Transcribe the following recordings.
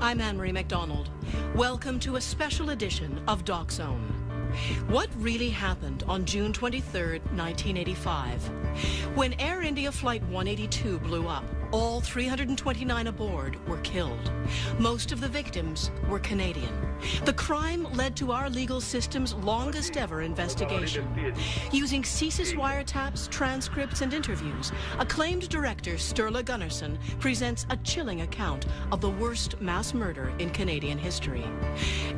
I'm Anne-Marie MacDonald. Welcome to a special edition of Doc Zone. What really happened on June 23, 1985? When Air India Flight 182 blew up, all 329 aboard were killed. Most of the victims were Canadian. The crime led to our legal system's longest ever investigation. Using CSIS wiretaps, transcripts, and interviews, acclaimed director Sturla Gunnarsson presents a chilling account of the worst mass murder in Canadian history.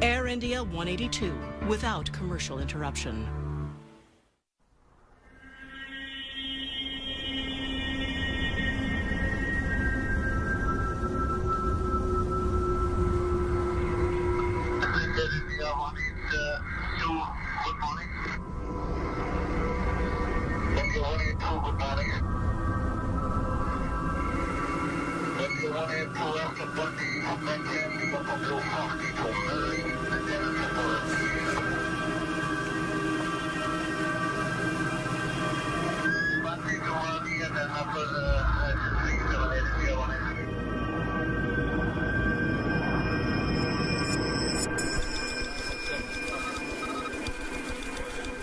Air India 182, without commercial interruption.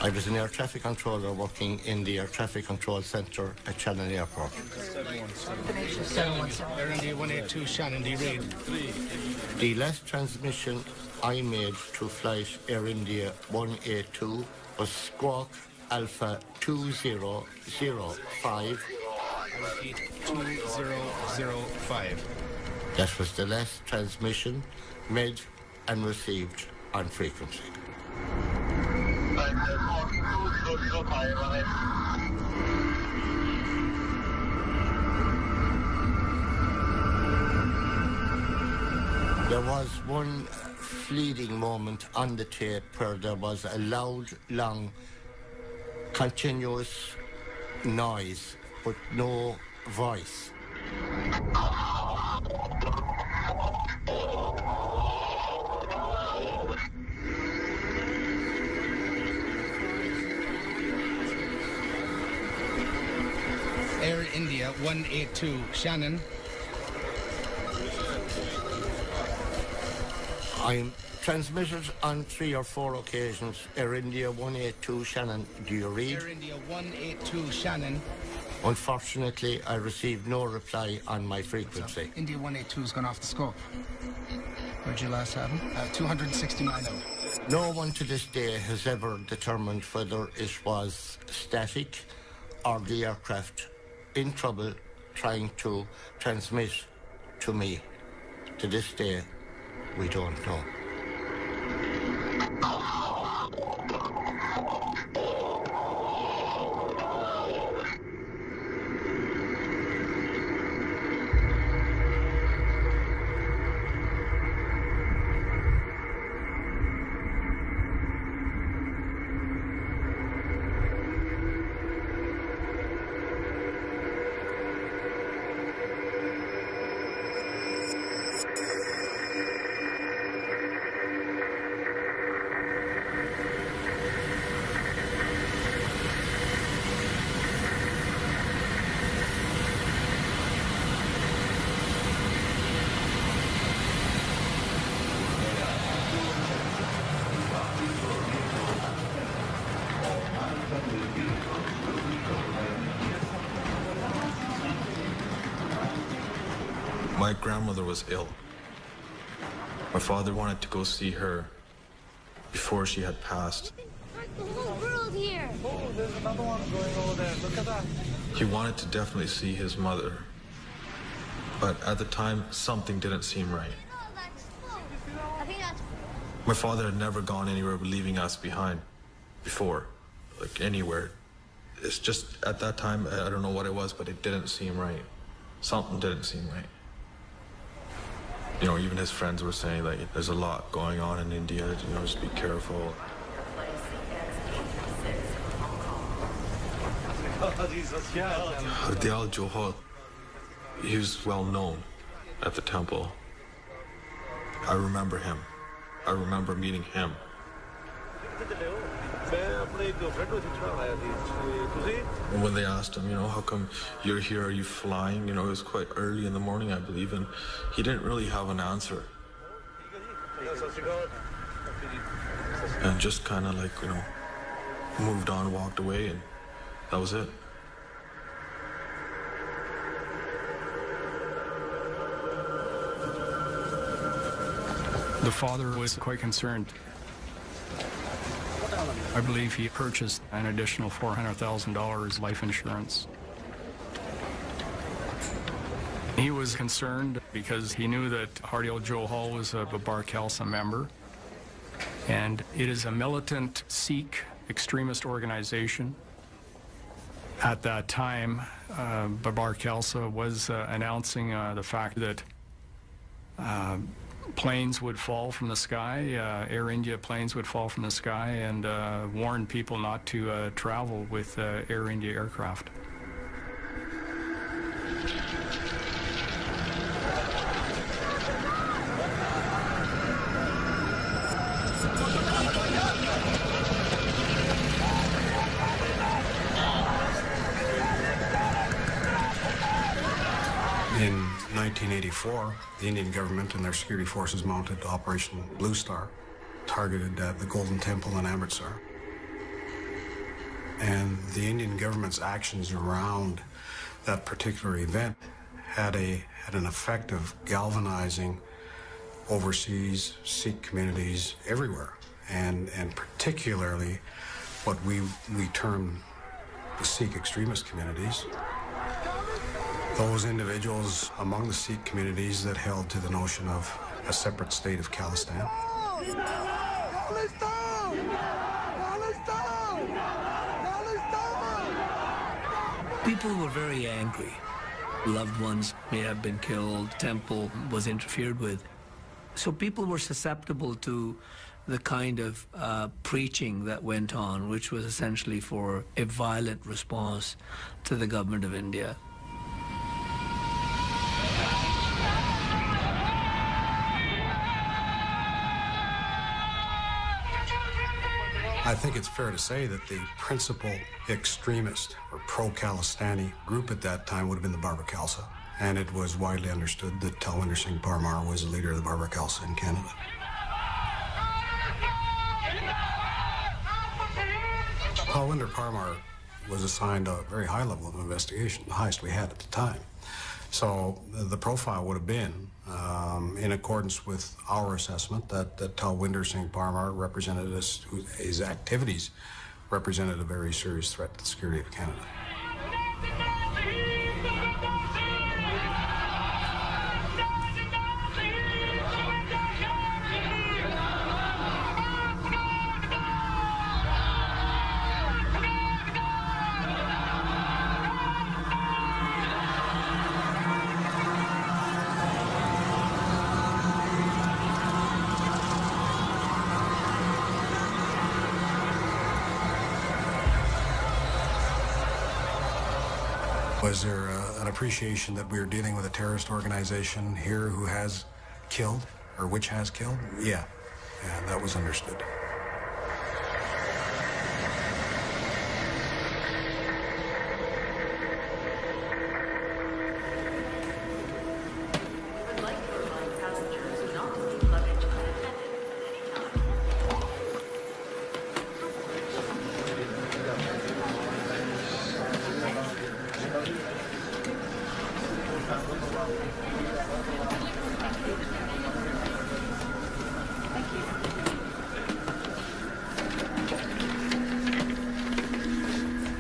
I was an air traffic controller working in the air traffic control centre at Shannon Airport. Air India 182 Shannon, D. Reid. The last transmission I made to flight Air India 182 was Squawk Alpha 2005. 2005. That was the last transmission made and received on frequency. There was one fleeting moment on the tape where there was a loud, long, continuous noise, but no voice. Air India 182 Shannon. I'm transmitted on 3 or 4 occasions. Air India 182 Shannon, do you read? Air India 182 Shannon. Unfortunately, I received no reply on my frequency. So, India 182's gone off the scope. Where'd you last have him? 269 out. No one to this day has ever determined whether it was static or the aircraft in trouble trying to transmit to me. To this day, we don't know. My grandmother was ill. My father wanted to go see her before she had passed. The whole world here. Oh, there's another one going over there. Look at that. He wanted to definitely see his mother. But at the time, something didn't seem right. I think that's... My father had never gone anywhere leaving us behind before, like anywhere. It's just, at that time, I don't know what it was, but it didn't seem right. Something didn't seem right. You know, even his friends were saying, like, there's a lot going on in India, you know, just be careful. Dayal Johal, he was well known at the temple. I remember him. I remember meeting him. And when they asked him, you know, how come you're here, are you flying? You know, it was quite early in the morning, I believe, and he didn't really have an answer. And just kind of like, moved on, walked away, and that was it. The father was quite concerned. I believe he purchased an additional $400,000 life insurance. He was concerned because he knew that Hardy Joe Hall was a Babar Khalsa member, and it is a militant Sikh extremist organization. At that time, Babar Khalsa was announcing the fact that planes would fall from the sky, Air India planes would fall from the sky, and warned people not to travel with Air India aircraft. In 1984, the Indian government and their security forces mounted Operation Blue Star, targeted the Golden Temple in Amritsar. And the Indian government's actions around that particular event had an effect of galvanizing overseas Sikh communities everywhere, and particularly what we term the Sikh extremist communities. Those individuals among the Sikh communities that held to the notion of a separate state of Khalistan. People were very angry. Loved ones may have been killed, temple was interfered with. So people were susceptible to the kind of preaching that went on, which was essentially for a violent response to the government of India. I think it's fair to say that the principal extremist or pro-Khalistani group at that time would have been the Babar Khalsa, and it was widely understood that Talwinder Singh Parmar was the leader of the Babar Khalsa in Canada. Talwinder Parmar was assigned a very high level of investigation, the highest we had at the time. So the profile would have been, in accordance with our assessment, that Talwinder Singh Parmar represented his activities represented a very serious threat to the security of Canada. Was there an appreciation that we were dealing with a terrorist organization here who has killed, or which has killed? Yeah, that was understood.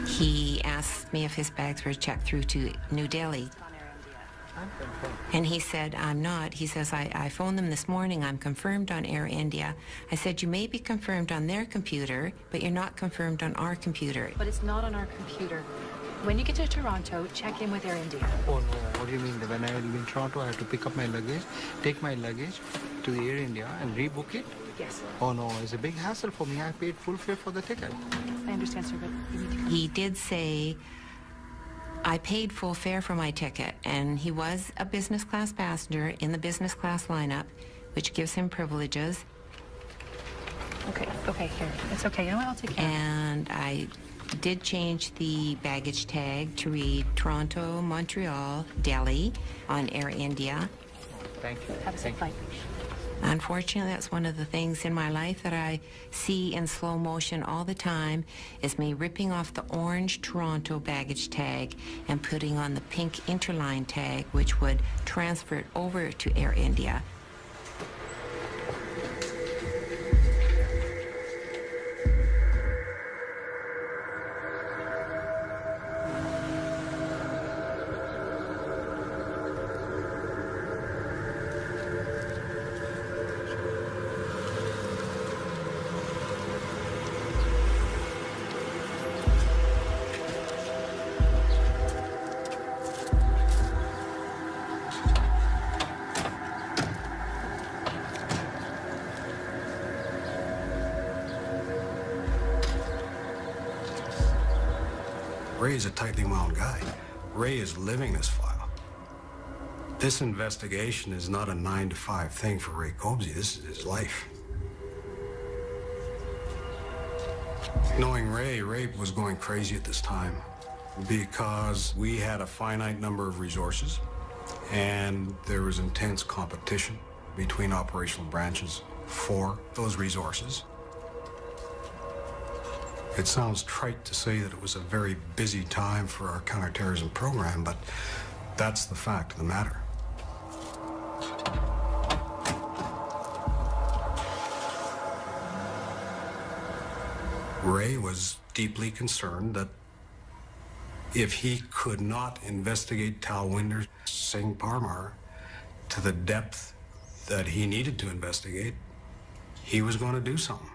He asked me if his bags were checked through to New Delhi. And he said, I'm not. He says, I phoned them this morning. I'm confirmed on Air India. I said, you may be confirmed on their computer, but you're not confirmed on our computer. But it's not on our computer. When you get to Toronto, check in with Air India. Oh no, what do you mean? When I will be in Toronto, I have to pick up my luggage, take my luggage to the Air India and rebook it? Yes. Oh no, it's a big hassle for me. I paid full fare for the ticket. I understand, sir, but you need to come. He did say, I paid full fare for my ticket, and he was a business class passenger in the business class lineup, which gives him privileges. Okay, here. It's okay. You know what? I'll take care of it. And I did change the baggage tag to read Toronto, Montreal, Delhi on Air India. Thank you. Have a safe flight. Unfortunately, that's one of the things in my life that I see in slow motion all the time, is me ripping off the orange Toronto baggage tag and putting on the pink interline tag, which would transfer it over to Air India. Ray is a tightly wound guy. Ray is living this file. This investigation is not a 9-to-5 thing for Ray Cobsey. This is his life. Knowing Ray was going crazy at this time because we had a finite number of resources and there was intense competition between operational branches for those resources. It sounds trite to say that it was a very busy time for our counterterrorism program, but that's the fact of the matter. Ray was deeply concerned that if he could not investigate Talwinder Singh Parmar to the depth that he needed to investigate, he was going to do something.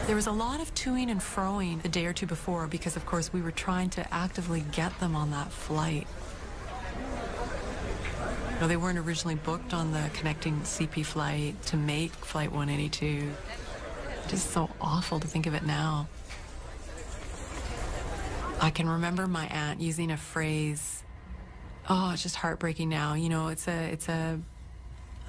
There was a lot of toing and froing the day or two before because, of course, we were trying to actively get them on that flight. You know, they weren't originally booked on the connecting CP flight to make Flight 182. Just so awful to think of it now. I can remember my aunt using a phrase, oh, it's just heartbreaking now. You know, it's a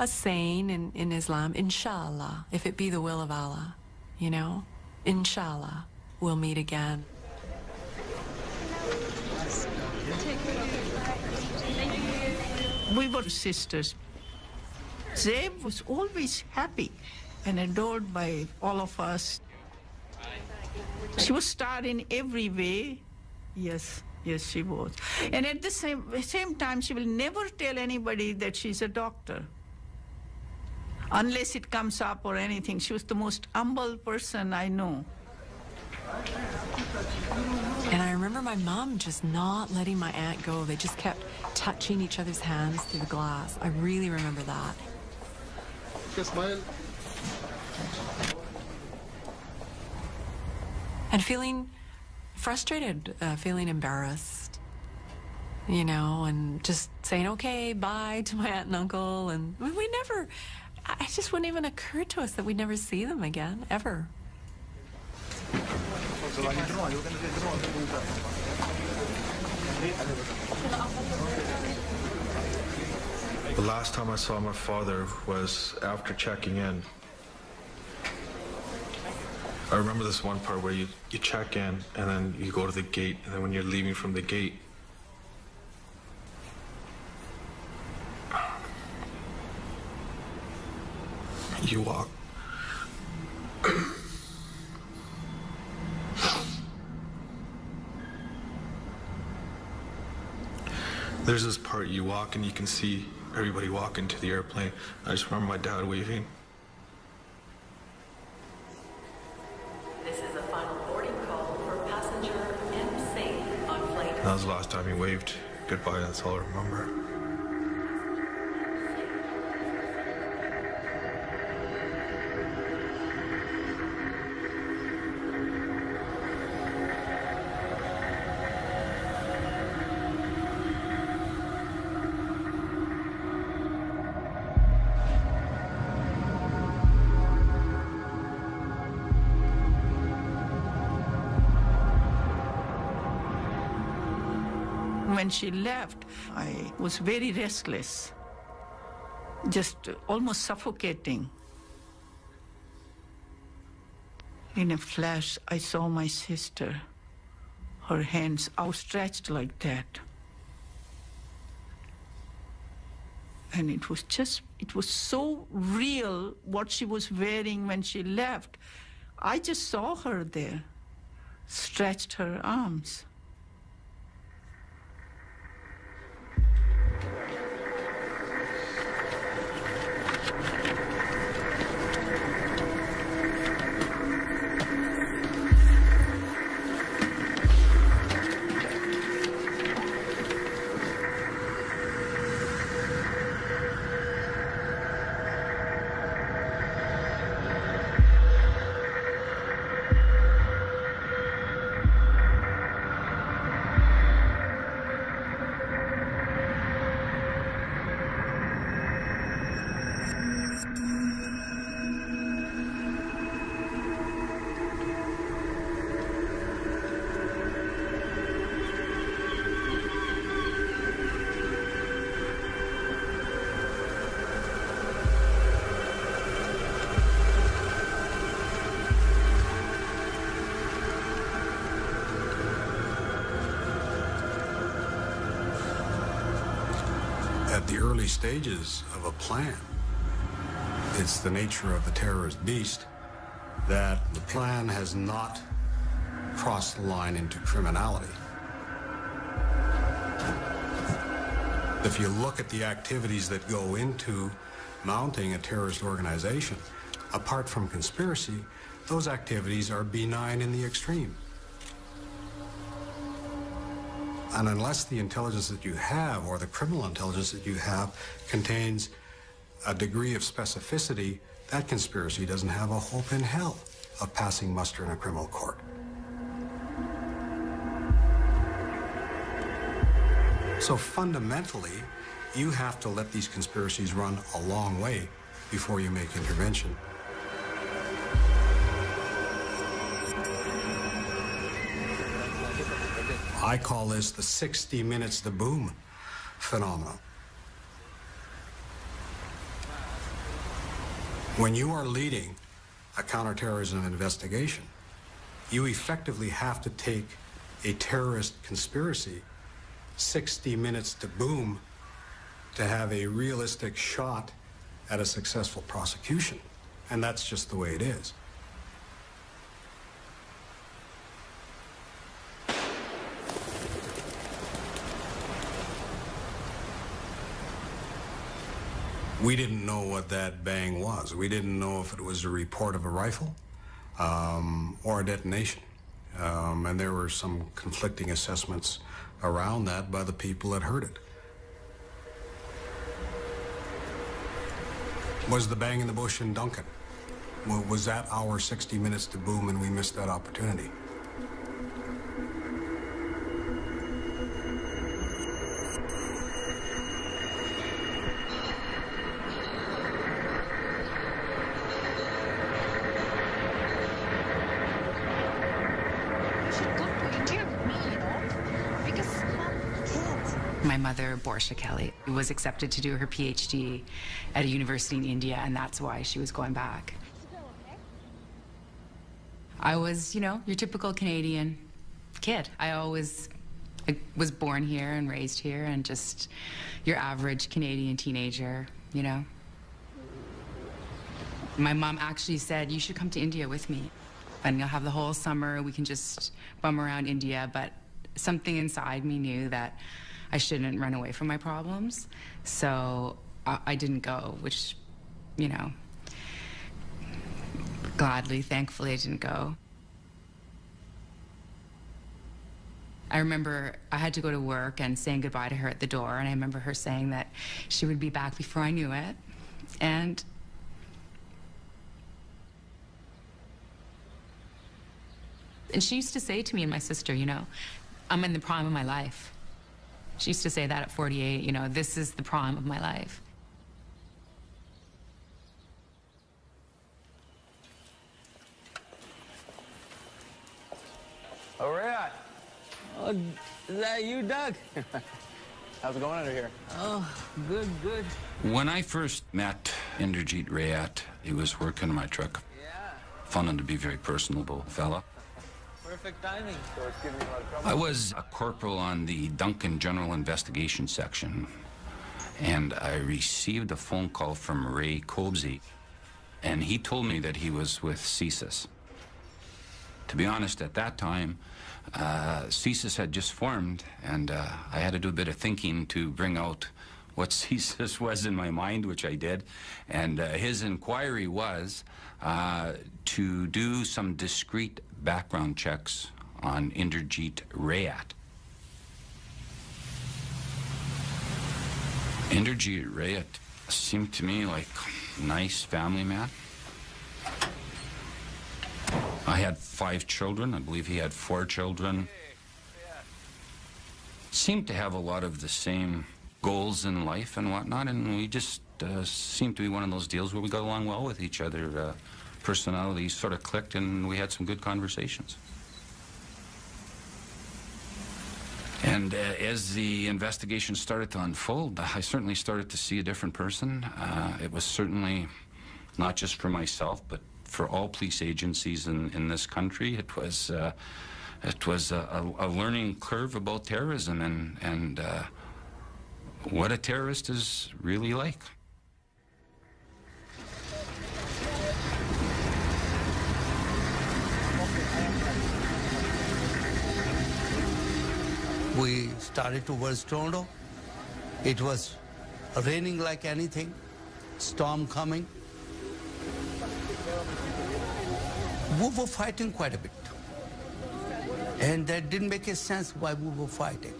saying in Islam, inshallah, if it be the will of Allah. You know, inshallah, we'll meet again. We were sisters. Zeb was always happy and adored by all of us. She was star in every way. Yes, she was. And at the same time, she will never tell anybody that she's a doctor. Unless it comes up or anything. She was the most humble person I know. And I remember my mom just not letting my aunt go. They just kept touching each other's hands through the glass. I really remember that. Smile. And feeling frustrated, feeling embarrassed, you know, and just saying, okay, bye to my aunt and uncle. And we never... It just wouldn't even occur to us that we'd never see them again, ever. The last time I saw my father was after checking in. I remember this one part where you check in and then you go to the gate, and then when you're leaving from the gate, you walk. There's this part you walk and you can see everybody walk into the airplane. I just remember my dad waving. This is a final boarding call for passenger MC on flight. That was the last time he waved goodbye. That's all I remember. When she left, I was very restless, just almost suffocating. In a flash, I saw my sister, her hands outstretched like that. And it was so real what she was wearing when she left. I just saw her there, stretched her arms. At the early stages of a plan, it's the nature of the terrorist beast that the plan has not crossed the line into criminality. If you look at the activities that go into mounting a terrorist organization, apart from conspiracy, those activities are benign in the extreme. And unless the intelligence that you have, or the criminal intelligence that you have, contains a degree of specificity, that conspiracy doesn't have a hope in hell of passing muster in a criminal court. So fundamentally, you have to let these conspiracies run a long way before you make intervention. I call this the 60 minutes to boom phenomenon. When you are leading a counterterrorism investigation, you effectively have to take a terrorist conspiracy 60 minutes to boom to have a realistic shot at a successful prosecution. And that's just the way it is. We didn't know what that bang was. We didn't know if it was a report of a rifle or a detonation. And there were some conflicting assessments around that by the people that heard it. Was the bang in the bush in Duncan? Was that our 60 minutes to boom and we missed that opportunity? My mother, Borsha Kelly, was accepted to do her PhD at a university in India, and that's why she was going back. I was, your typical Canadian kid. I was born here and raised here, and just your average Canadian teenager, My mom actually said, you should come to India with me, and you'll have the whole summer. We can just bum around India, but something inside me knew that I shouldn't run away from my problems. So I didn't go, which, gladly, thankfully, I didn't go. I remember I had to go to work and saying goodbye to her at the door, and I remember her saying that she would be back before I knew it. And she used to say to me and my sister, I'm in the prime of my life. She used to say that at 48, this is the prime of my life. All right. Oh, is that you, Doug? How's it going under here? Oh, good, good. When I first met Inderjeet Rayat, he was working in my truck found him to be a very personable fella. Perfect timing. So it's giving you a lot of trouble. I was a corporal on the Duncan General Investigation Section, and I received a phone call from Ray Cobsey, and he told me that he was with CSIS. To be honest, at that time, CSIS had just formed, and I had to do a bit of thinking to bring out what CSIS was in my mind, which I did. And his inquiry was to do some discrete background checks on Inderjeet Rayat. Inderjeet Rayat seemed to me like a nice family man. I had 5 children. I believe he had 4 children. Seemed to have a lot of the same goals in life and whatnot, and we just seemed to be one of those deals where we got along well with each other. Personalities sort of clicked, and we had some good conversations. And as the investigation started to unfold, I certainly started to see a different person. It was certainly not just for myself, but for all police agencies in this country. It was a learning curve about terrorism and what a terrorist is really like. We started towards Toronto. It was raining like anything, storm coming. We were fighting quite a bit. And that didn't make a sense why we were fighting.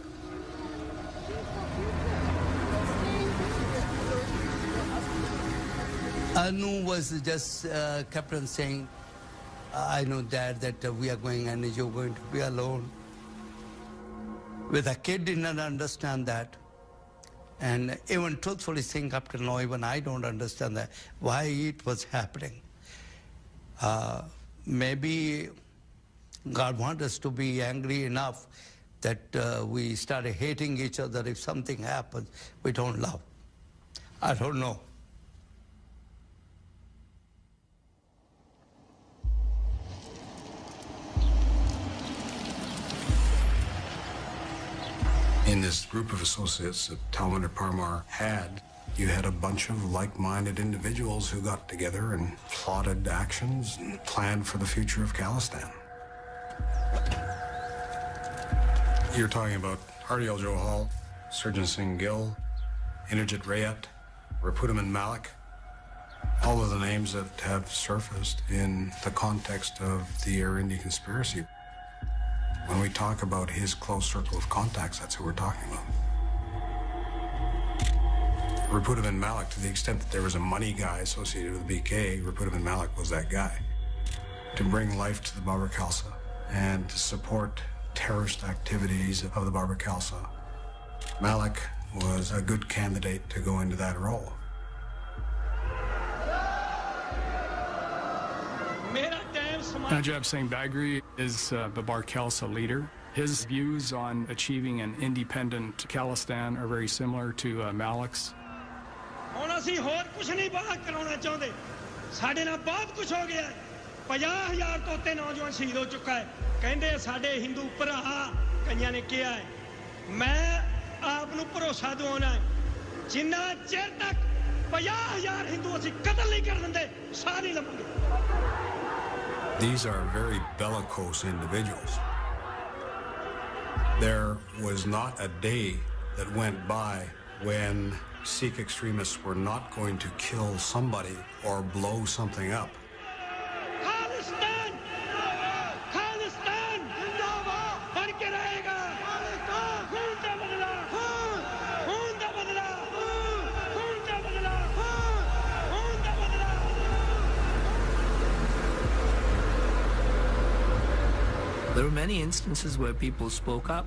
Anu was just kept on saying, I know, Dad, that we are going and you're going to be alone. With a kid did not understand that. And even truthfully saying up till now, even I don't understand that, why it was happening. Maybe God wants us to be angry enough that we started hating each other. If something happens, we don't love. I don't know. In this group of associates that Talminder Parmar had, you had a bunch of like-minded individuals who got together and plotted actions and planned for the future of Khalistan. You're talking about Hardial Johal, Surjan Singh Gill, Inderjeet Rayat, Rapudaman Malik, all of the names that have surfaced in the context of the Air India conspiracy. When we talk about his close circle of contacts, that's who we're talking about. Rapudaman Malik, to the extent that there was a money guy associated with BK, Rapudaman Malik was that guy. To bring life to the Babur Khalsa and to support terrorist activities of the Babur Khalsa, Malik was a good candidate to go into that role. Najib Singh Bagri is Babar Khalsa leader. His views on achieving an independent Khalistan are very similar to Malik's. These are very bellicose individuals. There was not a day that went by when Sikh extremists were not going to kill somebody or blow something up. There were many instances where people spoke up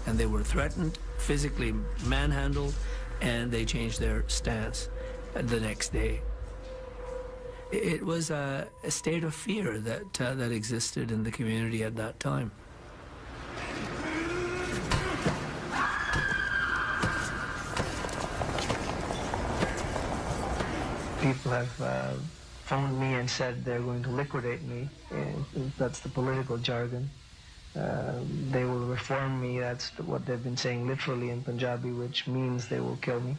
and they were threatened, physically manhandled, and they changed their stance the next day. It was a state of fear that existed in the community at that time. People have phoned me and said they're going to liquidate me. That's the political jargon. They will reform me. That's what they've been saying literally in Punjabi, which means they will kill me.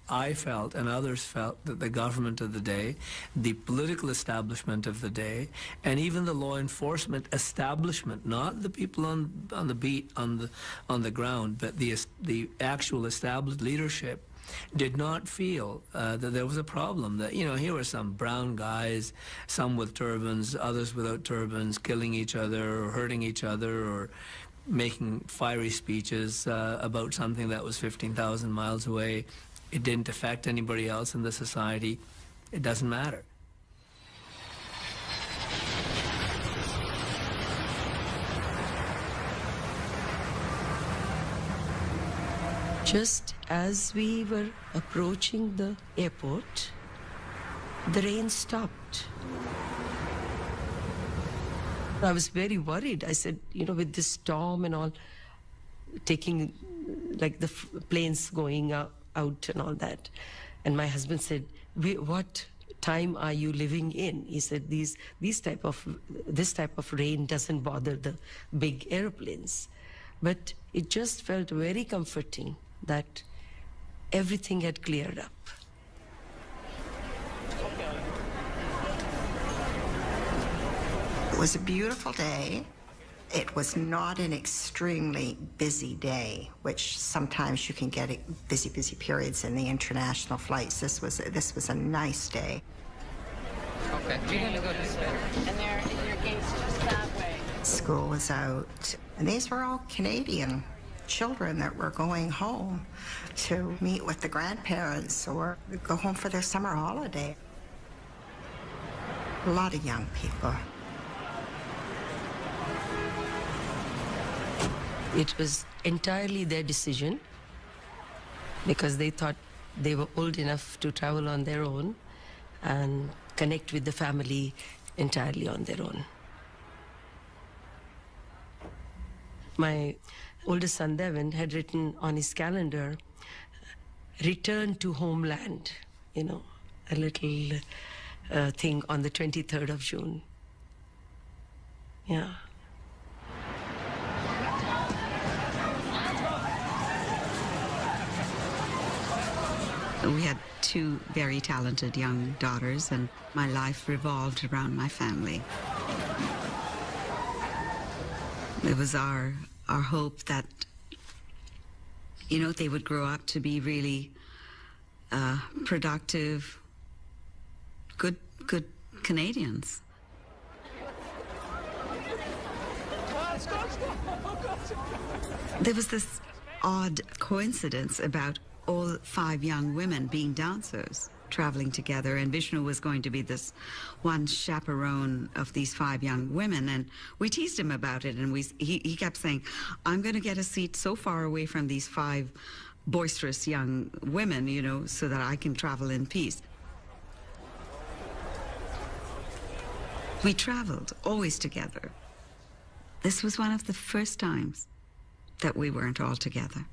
I felt, and others felt, that the government of the day, the political establishment of the day, and even the law enforcement establishment, not the people on the beat, on the ground, but the actual established leadership, did not feel that there was a problem. That, you know, here were some brown guys, some with turbans, others without turbans, killing each other or hurting each other or making fiery speeches about something that was 15,000 miles away. It didn't affect anybody else in the society. It doesn't matter. Just as we were approaching the airport, the rain stopped. I was very worried. I said, you know, with this storm and all, taking like the planes going out and all that. And my husband said, what time are you living in? He said, this type of rain doesn't bother the big airplanes. But it just felt very comforting that everything had cleared up. It was a beautiful day. It was not an extremely busy day, which sometimes you can get busy periods in the international flights. This was a nice day. Okay, you're going to go this way. And your gate's just that way. School was out, and these were all Canadian children that were going home to meet with the grandparents or go home for their summer holiday. A lot of young people. It was entirely their decision because they thought they were old enough to travel on their own and connect with the family entirely on their own. My oldest son, Devin, had written on his calendar, return to homeland, you know, a little thing on the 23rd of June. Yeah. We had two very talented young daughters, and my life revolved around my family. It was our hope that, you know, they would grow up to be really productive, good Canadians. There was this odd coincidence about all 5 young women being dancers, traveling together, and Vishnu was going to be this one chaperone of these 5 young women, and we teased him about it, and he kept saying, I'm going to get a seat so far away from these 5 boisterous young women, you know, so that I can travel in peace. We traveled always together. This was one of the first times that we weren't all together.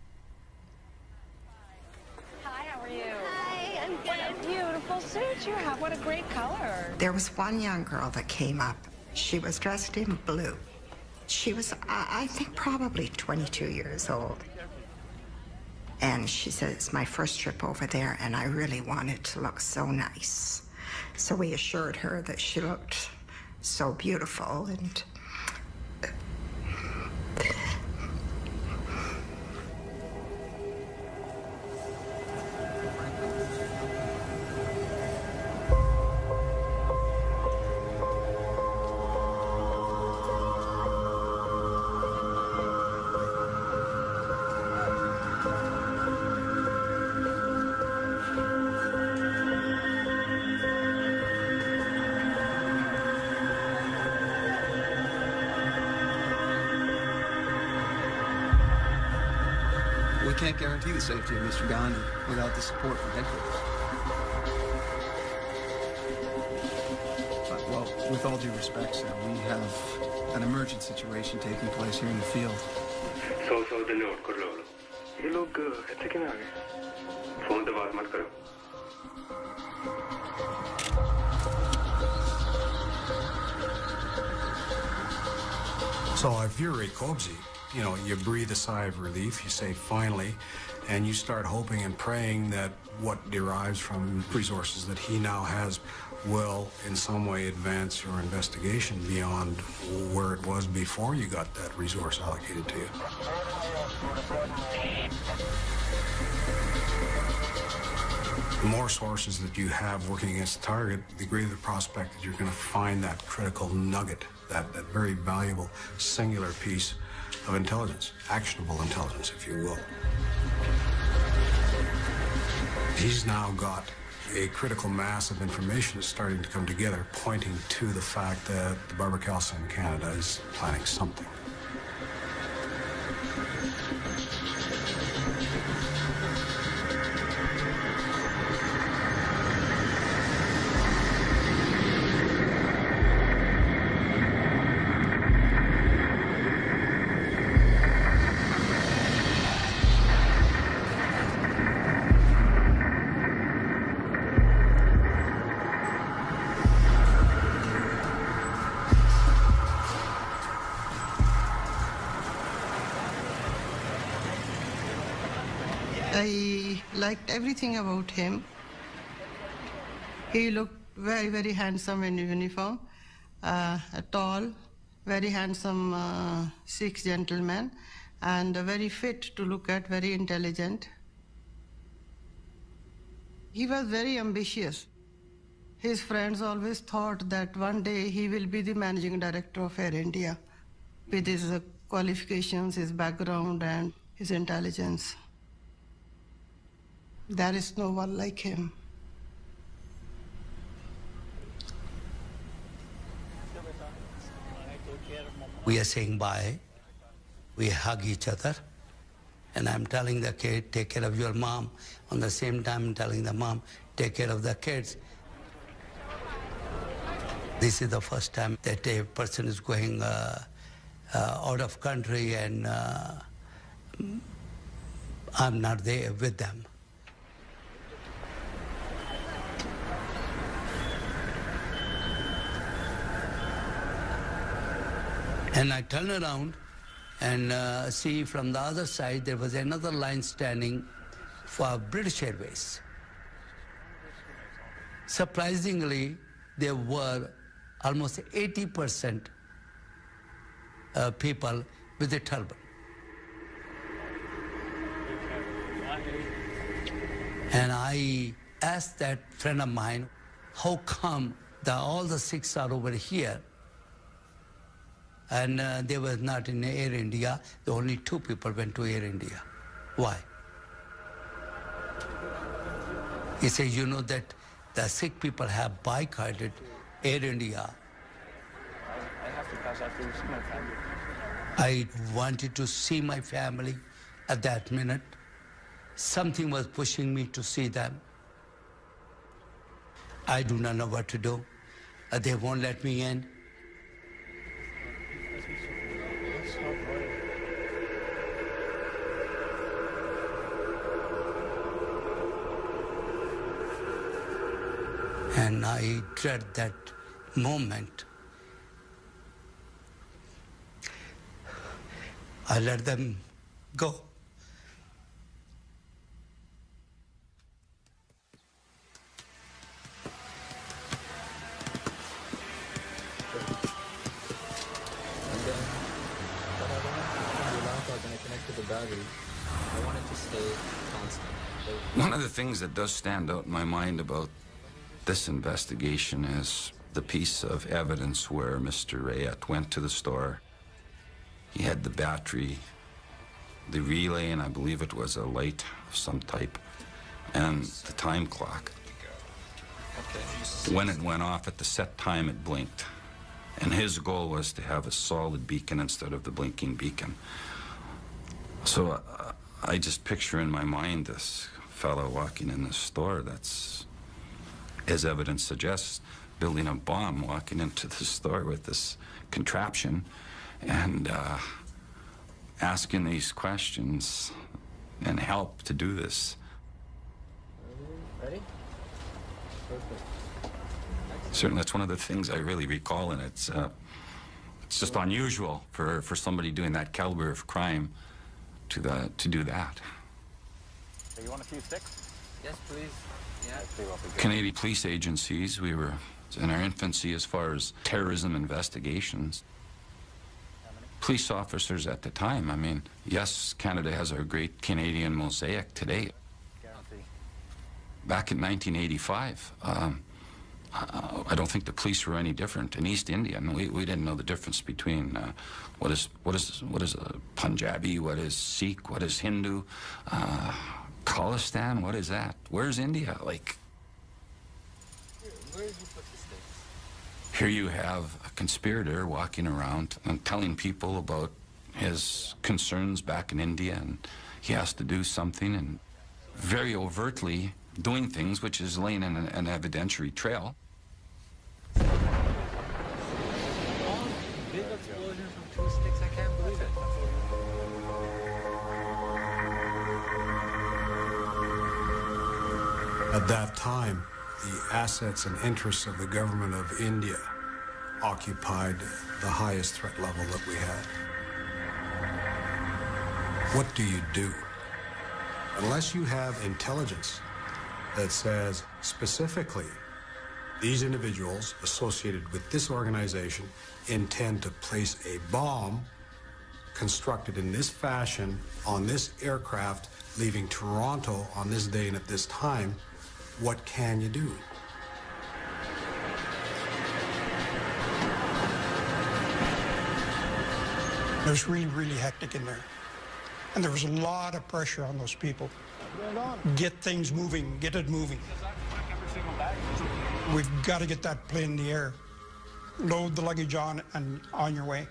Suit you have. What a great color. There was one young girl that came up. She was dressed in blue. She was, I think, probably 22 years old. And she said, it's my first trip over there, and I really wanted to look so nice. So we assured her that she looked so beautiful, and We can't guarantee the safety of Mr. Gandhi without the support from headquarters. Well, with all due respect, sir, we have an emergent situation taking place here in the field. So the note कर लो ये लोग ऐसे क्यों आ गए? Phone पे बात मत करो. So if you're Ray Cobsey, you know, you breathe a sigh of relief, you say finally, and you start hoping and praying that what derives from resources that he now has will in some way advance your investigation beyond where it was before you got that resource allocated to you. The more sources that you have working against the target, the greater the prospect that you're going to find that critical nugget, that very valuable singular piece of intelligence, actionable intelligence, if you will. He's now got a critical mass of information that's starting to come together, pointing to the fact that the Barbara in Canada is planning something. I liked everything about him. He looked very, very handsome in uniform, tall, very handsome Sikh gentleman, and very fit to look at, very intelligent. He was very ambitious. His friends always thought that one day he will be the managing director of Air India with his qualifications, his background, and his intelligence. There is no one like him. We are saying bye. We hug each other. And I'm telling the kid, take care of your mom. On the same time, I'm telling the mom, take care of the kids. This is the first time that a person is going out of country and I'm not there with them. And I turn around and see from the other side there was another line standing for British Airways. Surprisingly, there were almost 80% people with a turban. And I asked that friend of mine, how come all the Sikhs are over here? And they were not in Air India. The only 2 people went to Air India. Why? He said, you know that the Sikh people have boycotted Air India. I have to pass out to my family. I wanted to see my family at that minute. Something was pushing me to see them. I do not know what to do. They won't let me in. And I dread that moment. I let them go. One of the things that does stand out in my mind about this investigation is the piece of evidence where Mr. Rayat went to the store. He had the battery, the relay, and I believe it was a light of some type, and the time clock. When it went off at the set time, it blinked. And his goal was to have a solid beacon instead of the blinking beacon. So I just picture in my mind this fellow walking in the store that's, as evidence suggests, building a bomb, walking into the store with this contraption and asking these questions and help to do this. Ready? Perfect. Certainly, that's one of the things I really recall, and it's It's just unusual for somebody doing that caliber of crime to do that. So you want a few sticks? Yes, please. Yeah. Canadian police agencies, we were in our infancy as far as terrorism investigations. Police officers at the time, I mean, yes, Canada has a great Canadian mosaic today. Back in 1985, I don't think the police were any different in East India. And we didn't know the difference between what is a Punjabi, what is Sikh, what is Hindu, Khalistan, what is that? Where's India? Like, Where did you put the sticks? here you have a conspirator walking around and telling people about his concerns back in India, and he has to do something, and very overtly doing things, which is laying in an evidentiary trail. Big explosion from 2 sticks, I can't believe it. At that time, the assets and interests of the government of India occupied the highest threat level that we had. What do you do? Unless you have intelligence that says specifically these individuals associated with this organization intend to place a bomb constructed in this fashion on this aircraft leaving Toronto on this day and at this time, what can you do? It was really, really hectic in there. And there was a lot of pressure on those people. Get things moving, get it moving. We've got to get that plane in the air. Load the luggage on and on your way.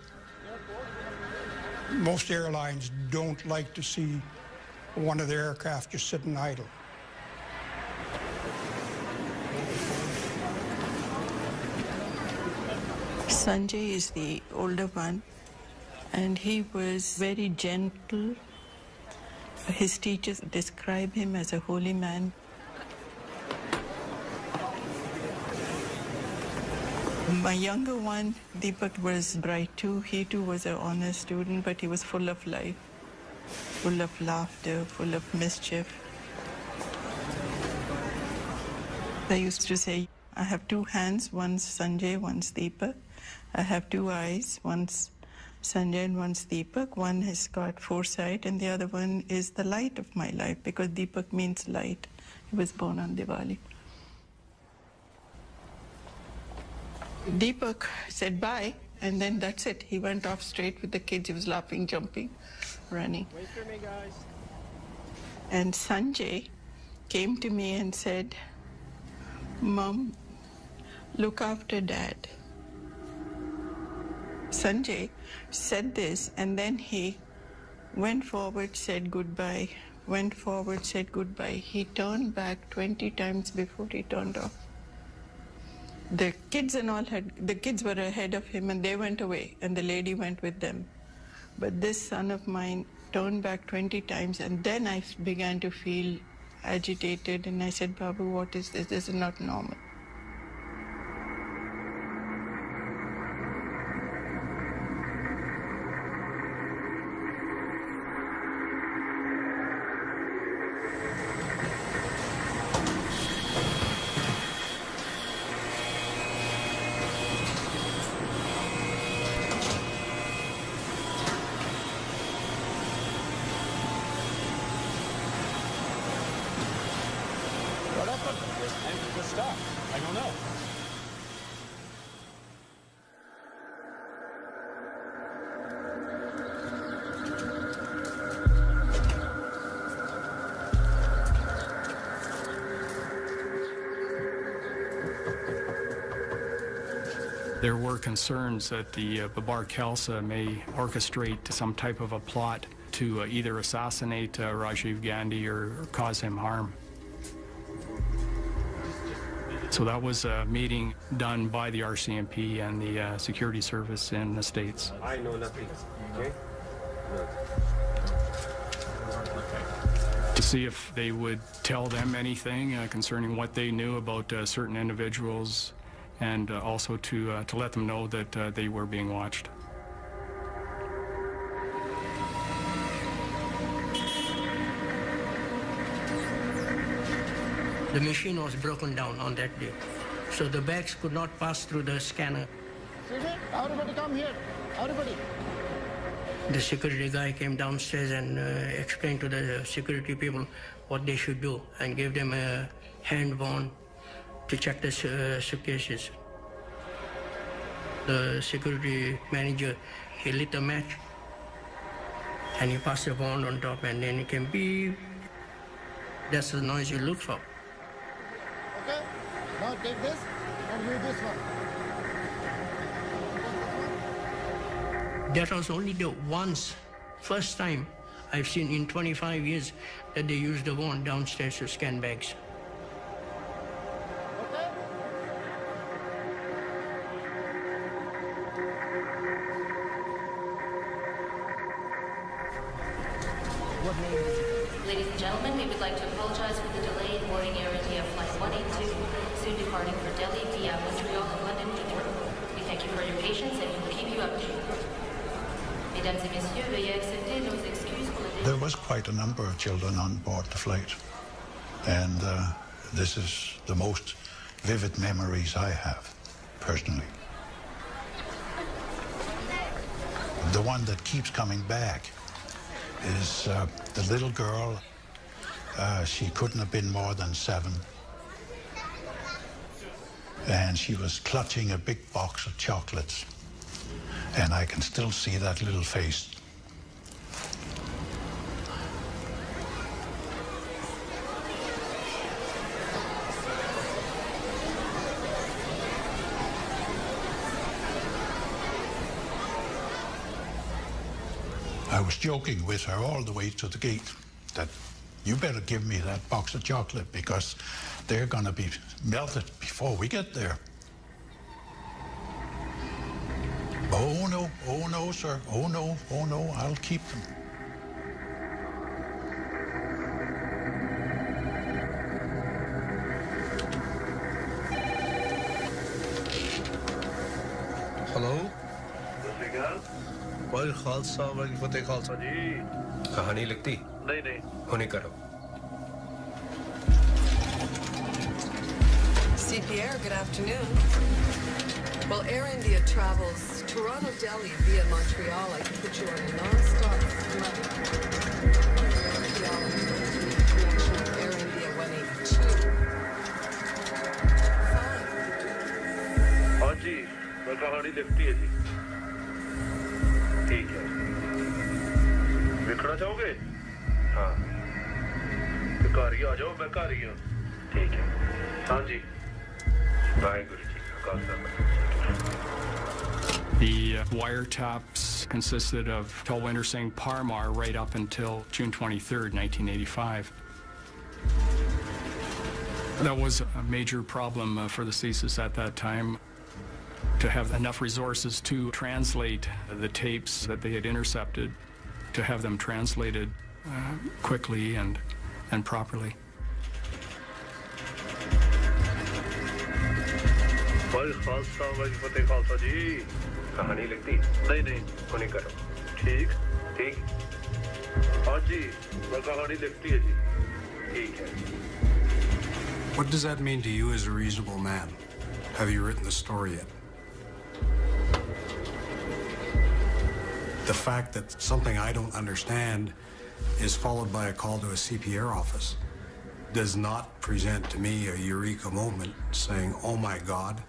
Most airlines don't like to see one of their aircraft just sitting idle. Sanjay is the older one, and he was very gentle. His teachers describe him as a holy man. My younger one, Deepak, was bright too. He too was an honor student, but he was full of life, full of laughter, full of mischief. I used to say, I have 2 hands, one's Sanjay, one's Deepak. I have 2 eyes, one's Sanjay and one's Deepak. One has got foresight and the other one is the light of my life, because Deepak means light. He was born on Diwali. Deepak said bye, and then that's it. He went off straight with the kids. He was laughing, jumping, running. Wait for me, guys. And Sanjay came to me and said, Mom, look after Dad. Sanjay said this, and then he went forward, said goodbye, went forward, said goodbye. He turned back 20 times before he turned off. The kids were ahead of him, and they went away, and the lady went with them. But this son of mine turned back 20 times, and then I began to feel agitated, and I said, Babu, what is this? This is not normal. I don't know. There were concerns that the Babar Khalsa may orchestrate some type of a plot to either assassinate Rajiv Gandhi or cause him harm. So that was a meeting done by the RCMP and the security service in the States. I know nothing, okay? No. To see if they would tell them anything concerning what they knew about certain individuals, and also to let them know that they were being watched. The machine was broken down on that day, so the bags could not pass through the scanner. Everybody come here. Everybody. The security guy came downstairs and explained to the security people what they should do and gave them a hand wand to check the suitcases. The security manager, he lit a match and he passed the wand on top, and then it came beep. That's the noise you look for. Okay, now take this and use this one. That was only the first time I've seen in 25 years that they used the wand downstairs to scan bags. Ladies and gentlemen, we would like to apologize for the delay in boarding Air India Flight 182, soon departing for Delhi via Montreal and London Heathrow. We thank you for your patience and we will keep you updated. Mesdames et messieurs, veuillez accepter nos excuses pour le délai. There was quite a number of children on board the flight, and this is the most vivid memories I have, personally. The one that keeps coming back is the little girl. She couldn't have been more than 7. And she was clutching a big box of chocolates. And I can still see that little face. I was joking with her all the way to the gate that you better give me that box of chocolate because they're going to be melted before we get there. Oh no, sir. Oh no, I'll keep them. Hello? कोई खालसा वाली फतेह खालसा जी कहानी लिखती नहीं होने करो CPR, good afternoon. Well, Air India travels Toronto, Delhi via Montreal. I can put you on a non-stop flight. Montreal connection with Air India 182. हाँ जी मैं कहानी लिखती है जी ठीक है लिखना चाहोगे हाँ तो घर ही आ जाओ मैं घर ही हूँ ठीक है हाँ जी वाहेगुरु जी का Khalsa The wiretaps consisted of Talwinder Singh Parmar right up until June 23rd, 1985. That was a major problem for the CSIS at that time, to have enough resources to translate the tapes that they had intercepted, to have them translated quickly and properly. कोई खालसा वाली फतेह खालसा जी कहानी लिखती नहीं होने करो ठीक हाँ जी मैं कहानी लिखती है जी ठीक है What does that mean to you as a reasonable man? Have you written the story yet? The fact that something I don't understand is followed by a call to a CPR office does not present to me a eureka moment saying, oh my God,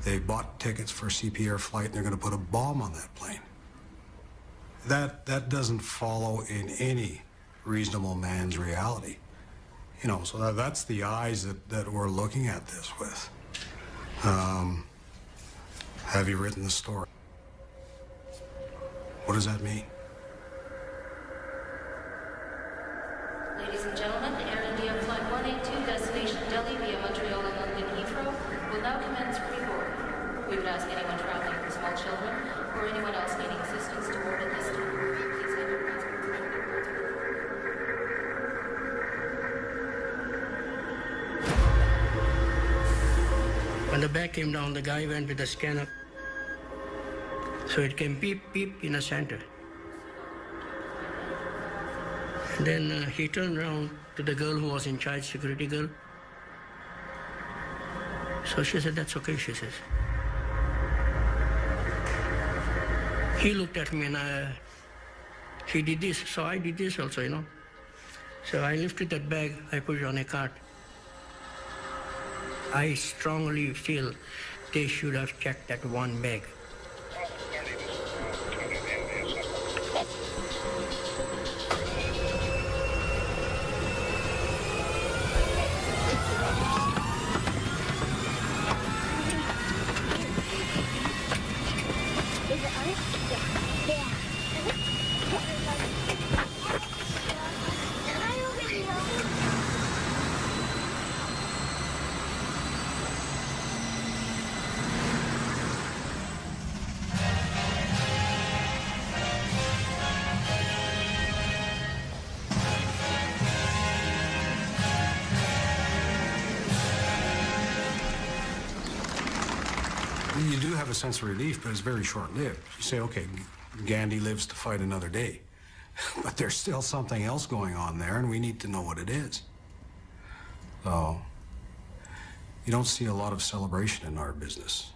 they bought tickets for a CPR flight and they're going to put a bomb on that plane. That doesn't follow in any reasonable man's reality. You know, so that's the eyes that we're looking at this with. Have you written the story? What does that mean? Ladies and gentlemen, Air India Flight 182, destination Delhi via Montreal and London Heathrow, will now commence pre-board. We would ask anyone traveling with small children or anyone else needing assistance to board at this time. Please have your passport. When the bag came down, the guy went with the scanner. So it came beep, beep in the center. And then he turned around to the girl who was in charge, security girl, So she said, that's okay, she says. He looked at me and he did this, so I did this also, you know. So I lifted that bag, I put it on a cart. I strongly feel they should have checked that one bag. You do have a sense of relief, but it's very short-lived. You say, okay, Gandhi lives to fight another day. But there's still something else going on there, and we need to know what it is. So, you don't see a lot of celebration in our business.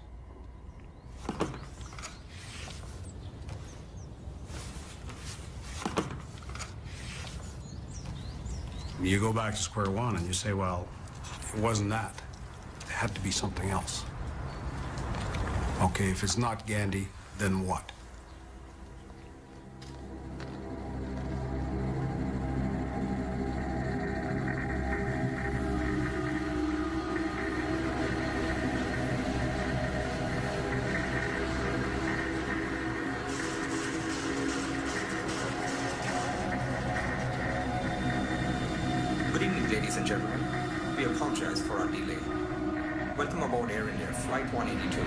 You go back to square one and you say, well, it wasn't that. It had to be something else. Okay, if it's not Gandhi, then what? Good evening, ladies and gentlemen. We apologize for our delay. Welcome aboard Air India Flight 182,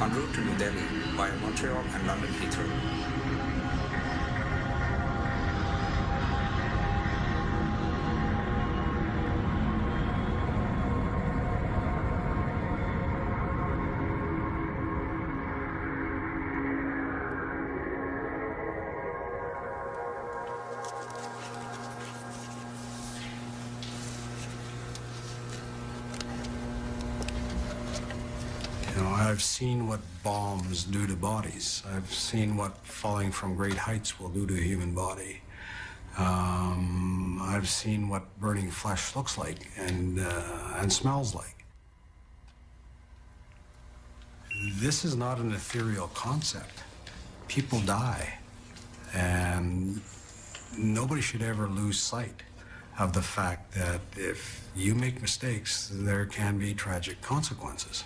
en route to New Delhi via Montreal and London Heathrow. I've seen what bombs do to bodies. I've seen what falling from great heights will do to a human body. I've seen what burning flesh looks like and smells like. This is not an ethereal concept. People die, and nobody should ever lose sight of the fact that if you make mistakes, there can be tragic consequences.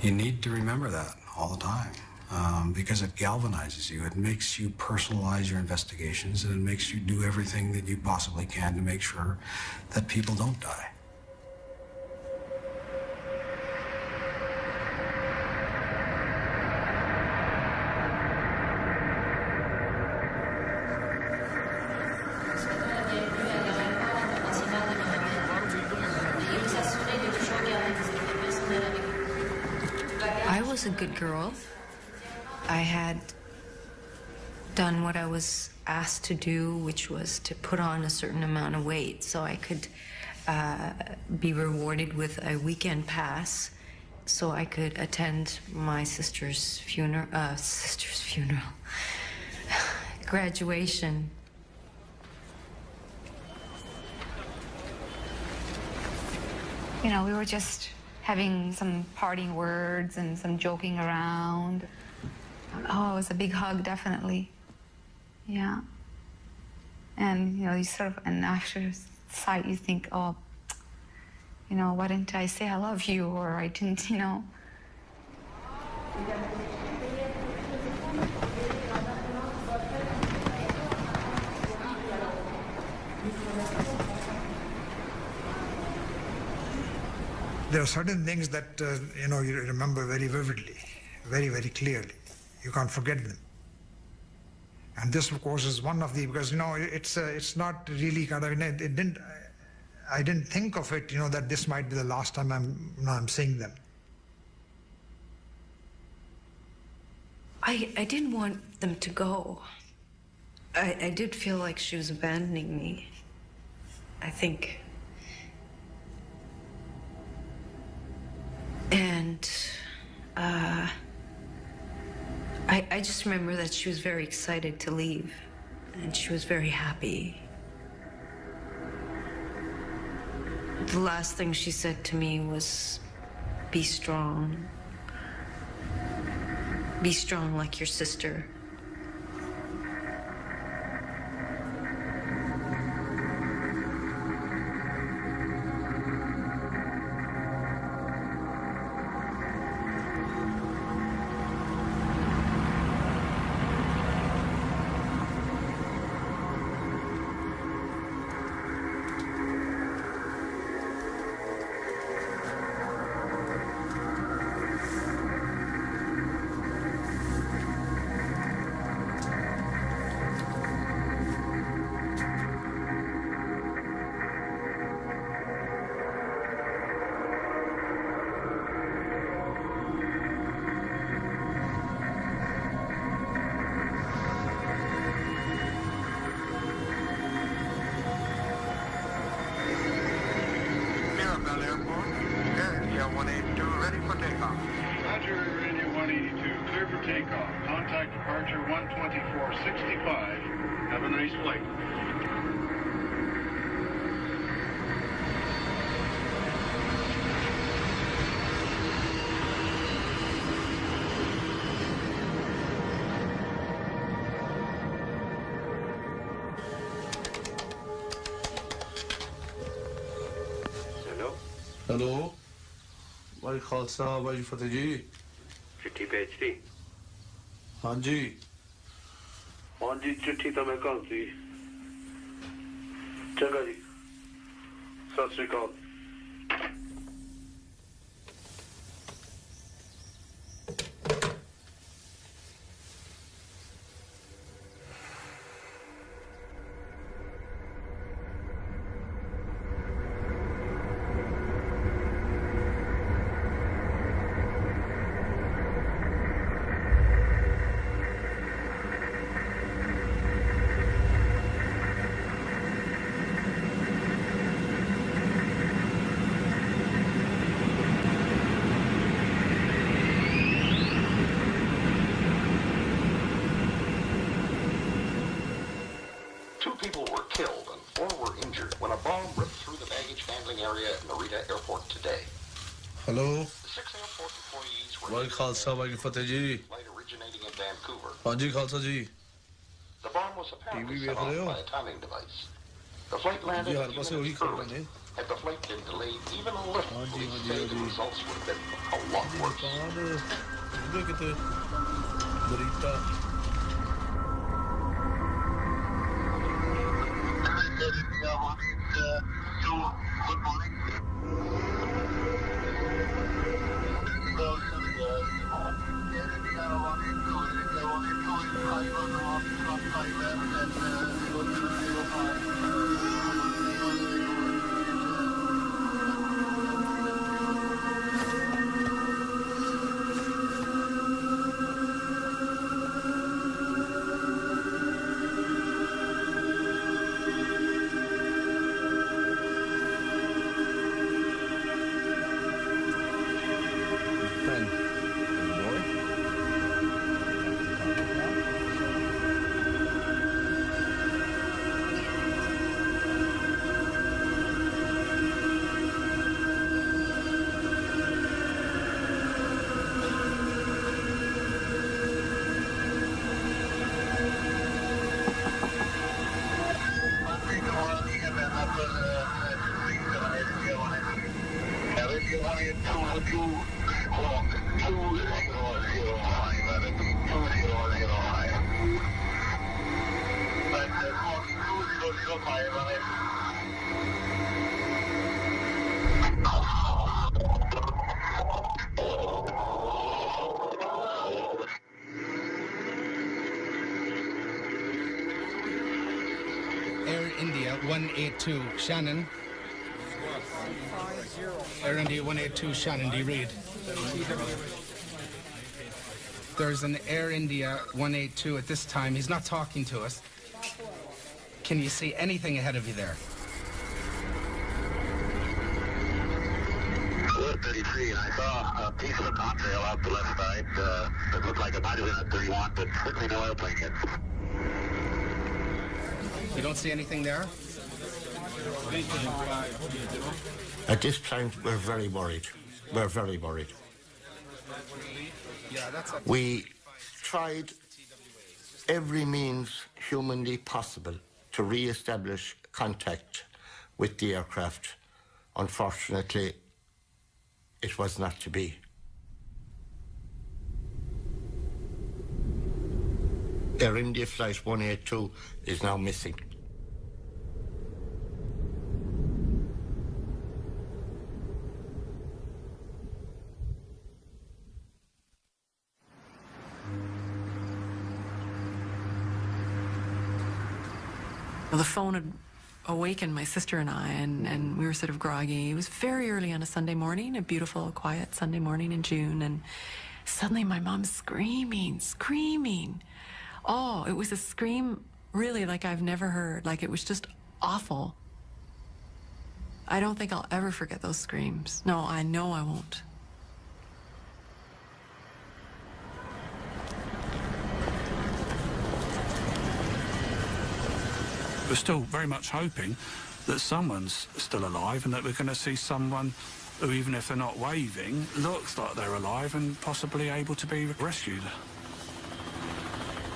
You need to remember that all the time because it galvanizes you. It makes you personalize your investigations, and it makes you do everything that you possibly can to make sure that people don't die. I was a good girl. I had done what I was asked to do, which was to put on a certain amount of weight so I could be rewarded with a weekend pass so I could attend my sister's funeral, graduation. You know, we were just having some parting words and some joking around. Oh, it was a big hug, definitely. Yeah. And, you know, you sort of, and after sight, you think, oh, you know, why didn't I say I love you, or I didn't, you know. There are certain things that, you know, you remember very vividly, very, very clearly. You can't forget them. And this, of course, is one of the, because, you know, it's not really kind of, I didn't think of it, you know, that this might be the last time I'm seeing them. I didn't want them to go. I did feel like she was abandoning me. I think I just remember that she was very excited to leave, and she was very happy. The last thing she said to me was, "Be strong. Be strong like your sister." Hello भाई खालसा भाई फतेह जी चिट्ठी भेजती हाँ जी चिट्ठी तो मैं कल सी चंगा जी सत श्री अकाल हेलो भाई खालसा भाई फतेह जी हाँ जी खालसा जी टीवी देख रहे हो जी हर पासे वही खबर ने हाँ जी कितने बरीता Air India 182 Shannon. Air India 182 Shannon, do you read? There's an Air India 182 at this time. He's not talking to us. Can you see anything ahead of you there? 33, and I saw a piece of a contrail out the left side that looked like it might have been at 31, but quickly no airplane hit. You don't see anything there? At this point, we're very worried. We're very worried. We tried every means humanly possible to re-establish contact with the aircraft. Unfortunately, it was not to be. Air India Flight 182 is now missing. Well, the phone had awakened my sister and I, and we were sort of groggy. It was very early on a Sunday morning, a beautiful, quiet Sunday morning in June, and suddenly my mom's screaming. Oh, it was a scream really like I've never heard. Like, it was just awful. I don't think I'll ever forget those screams. No, I know I won't. We're still very much hoping that someone's still alive and that we're going to see someone who, even if they're not waving, looks like they're alive and possibly able to be rescued.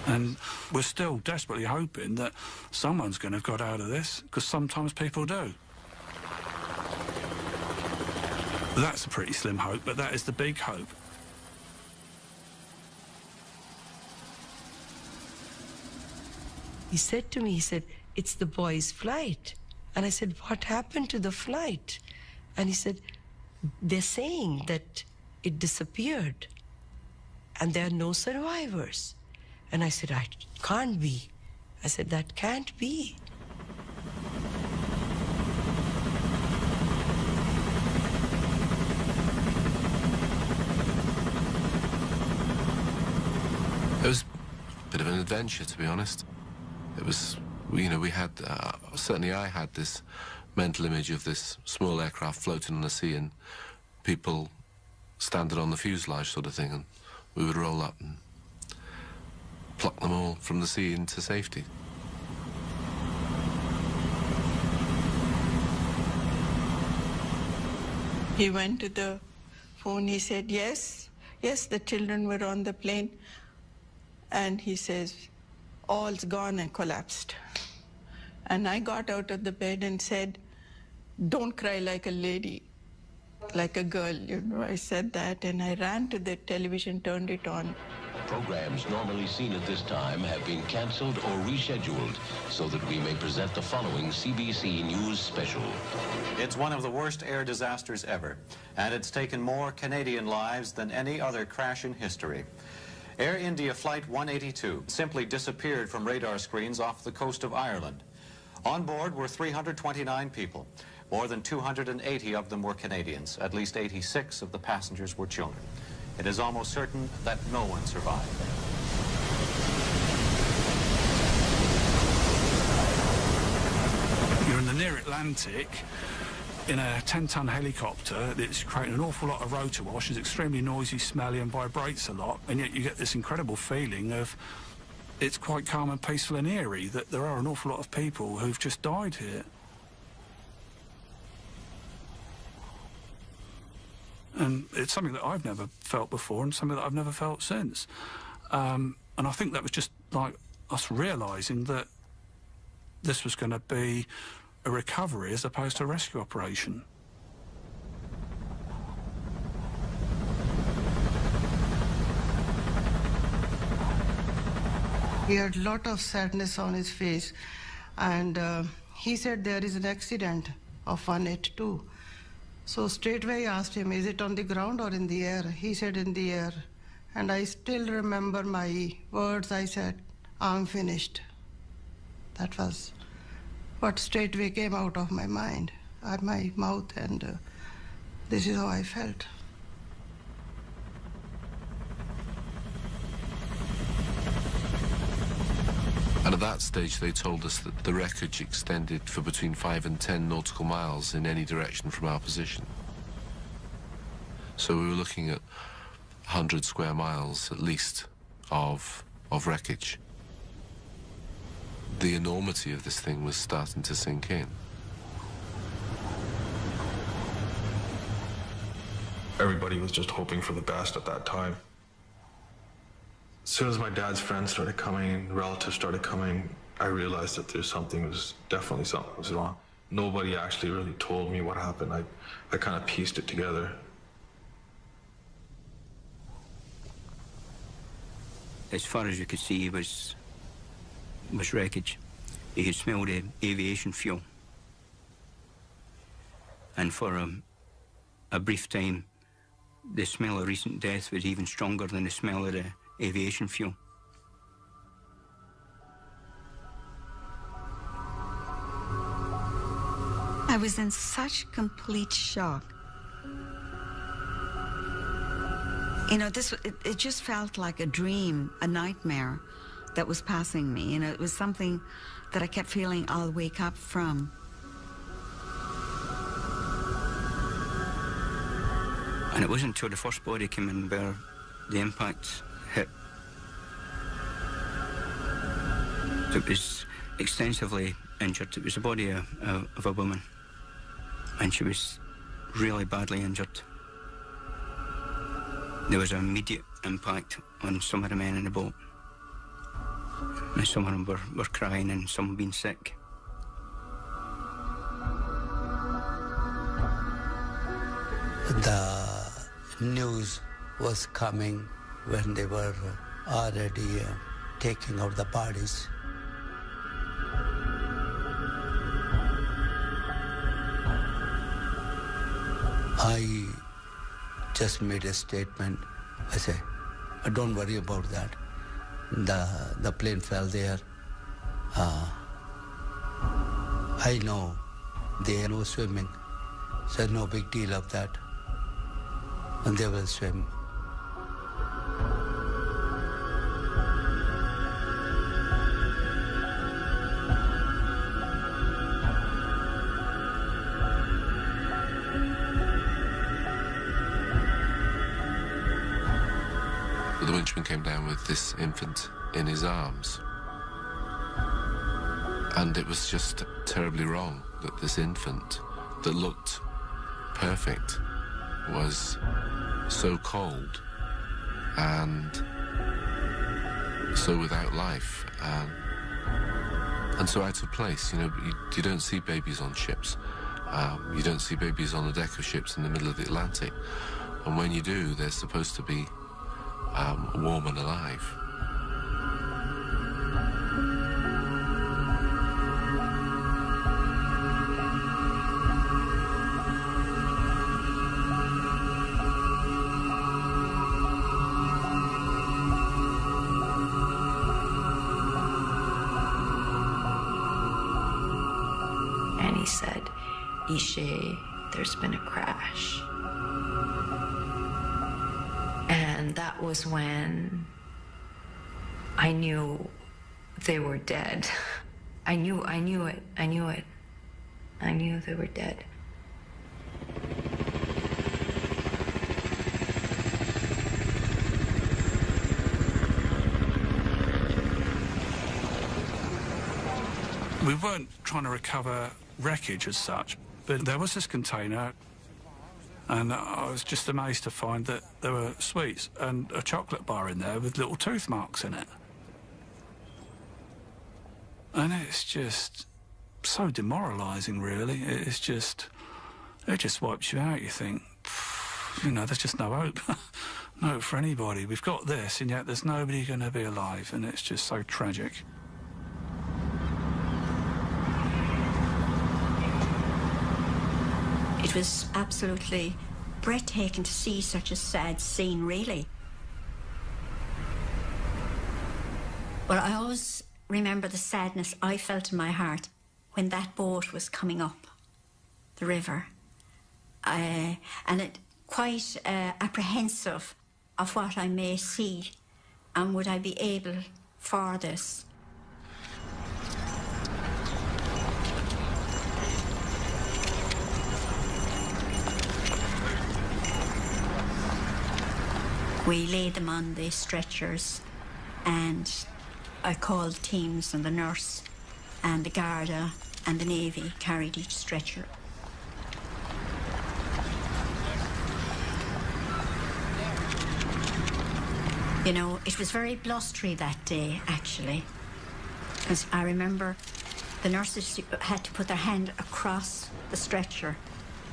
And we're still desperately hoping that someone's going to have got out of this, because sometimes people do. That's a pretty slim hope, but that is the big hope. He said to me, he said, "It's the boy's flight." And I said, "What happened to the flight?" And he said, "They're saying that it disappeared and there are no survivors." And I said, "I can't be." I said, "That can't be." It was a bit of an adventure, to be honest. It was, you know, we had, certainly I had this mental image of this small aircraft floating on the sea and people standing on the fuselage sort of thing, and we would roll up and pluck them all from the sea into safety. He went to the phone, he said, yes, the children were on the plane. And he says, all's gone, and collapsed. And I got out of the bed and said, "Don't cry like a lady, like a girl," you know. I said that, and I ran to the television, turned it on. Programs normally seen at this time have been cancelled or rescheduled so that we may present the following CBC News special. It's one of the worst air disasters ever, and it's taken more Canadian lives than any other crash in history. Air India Flight 182 simply disappeared from radar screens off the coast of Ireland. On board were 329 people. More than 280 of them were Canadians. At least 86 of the passengers were children. It is almost certain that no one survived. You're in the near Atlantic in a 10-ton helicopter that's creating an awful lot of rotor wash, is extremely noisy, smelly, and vibrates a lot, and yet you get this incredible feeling of it's quite calm and peaceful and eerie, that there are an awful lot of people who've just died here. And it's something that I've never felt before and something that I've never felt since. And I think that was just like us realising that this was going to be a recovery as opposed to a rescue operation. He had a lot of sadness on his face, and he said there is an accident of 182. So straightway I asked him, is it on the ground or in the air? He said in the air. And I still remember my words. I said, "I'm finished." That was what straightway came out of my mind, my mouth, and this is how I felt. And at that stage they told us that the wreckage extended for between 5 and 10 nautical miles in any direction from our position. So we were looking at 100 square miles at least of wreckage. The enormity of this thing was starting to sink in. Everybody was just hoping for the best at that time. As soon as my dad's friends started coming, relatives started coming, I realized that definitely something was wrong. Nobody actually really told me what happened. I kind of pieced it together. As far as you could see was wreckage. You could smell the aviation fuel. And for a brief time, the smell of recent death was even stronger than the smell of the aviation fuel. I was in such complete shock. You know, it just felt like a dream, a nightmare that was passing me. You know, it was something that I kept feeling I'll wake up from. And it wasn't until the first body came in where the impact hit. It was extensively injured. It was the body of a woman, and she was really badly injured. There was an immediate impact on some of the men in the boat. And some of them were crying and some had been sick. The news was coming when they were already taking out the bodies. I just made a statement. I say, don't worry about that. The plane fell there. I know they know swimming, so no big deal of that. And they will swim. The winchman came down with this infant in his arms. And it was just terribly wrong that this infant that looked perfect was so cold and so without life. And so out of place. You know, you don't see babies on ships. You don't see babies on the deck of ships in the middle of the Atlantic. And when you do, they're supposed to be warm and alive. And he said, Ishe, there's been a crash. And that was when I knew they were dead. I knew it. I knew they were dead. We weren't trying to recover wreckage as such, but there was this container, and I was just amazed to find that there were sweets and a chocolate bar in there with little tooth marks in it. And it's just so demoralising, really. It just wipes you out. You think, you know, there's just no hope. No hope for anybody. We've got this, and yet there's nobody going to be alive, and it's just so tragic. It was absolutely breathtaking to see such a sad scene, really. But I always remember the sadness I felt in my heart when that boat was coming up the river. And it quite apprehensive of what I may see and would I be able for this. We laid them on the stretchers, and I called teams, and the nurse and the Garda and the Navy carried each stretcher. You know, it was very blustery that day, actually, because I remember the nurses had to put their hand across the stretcher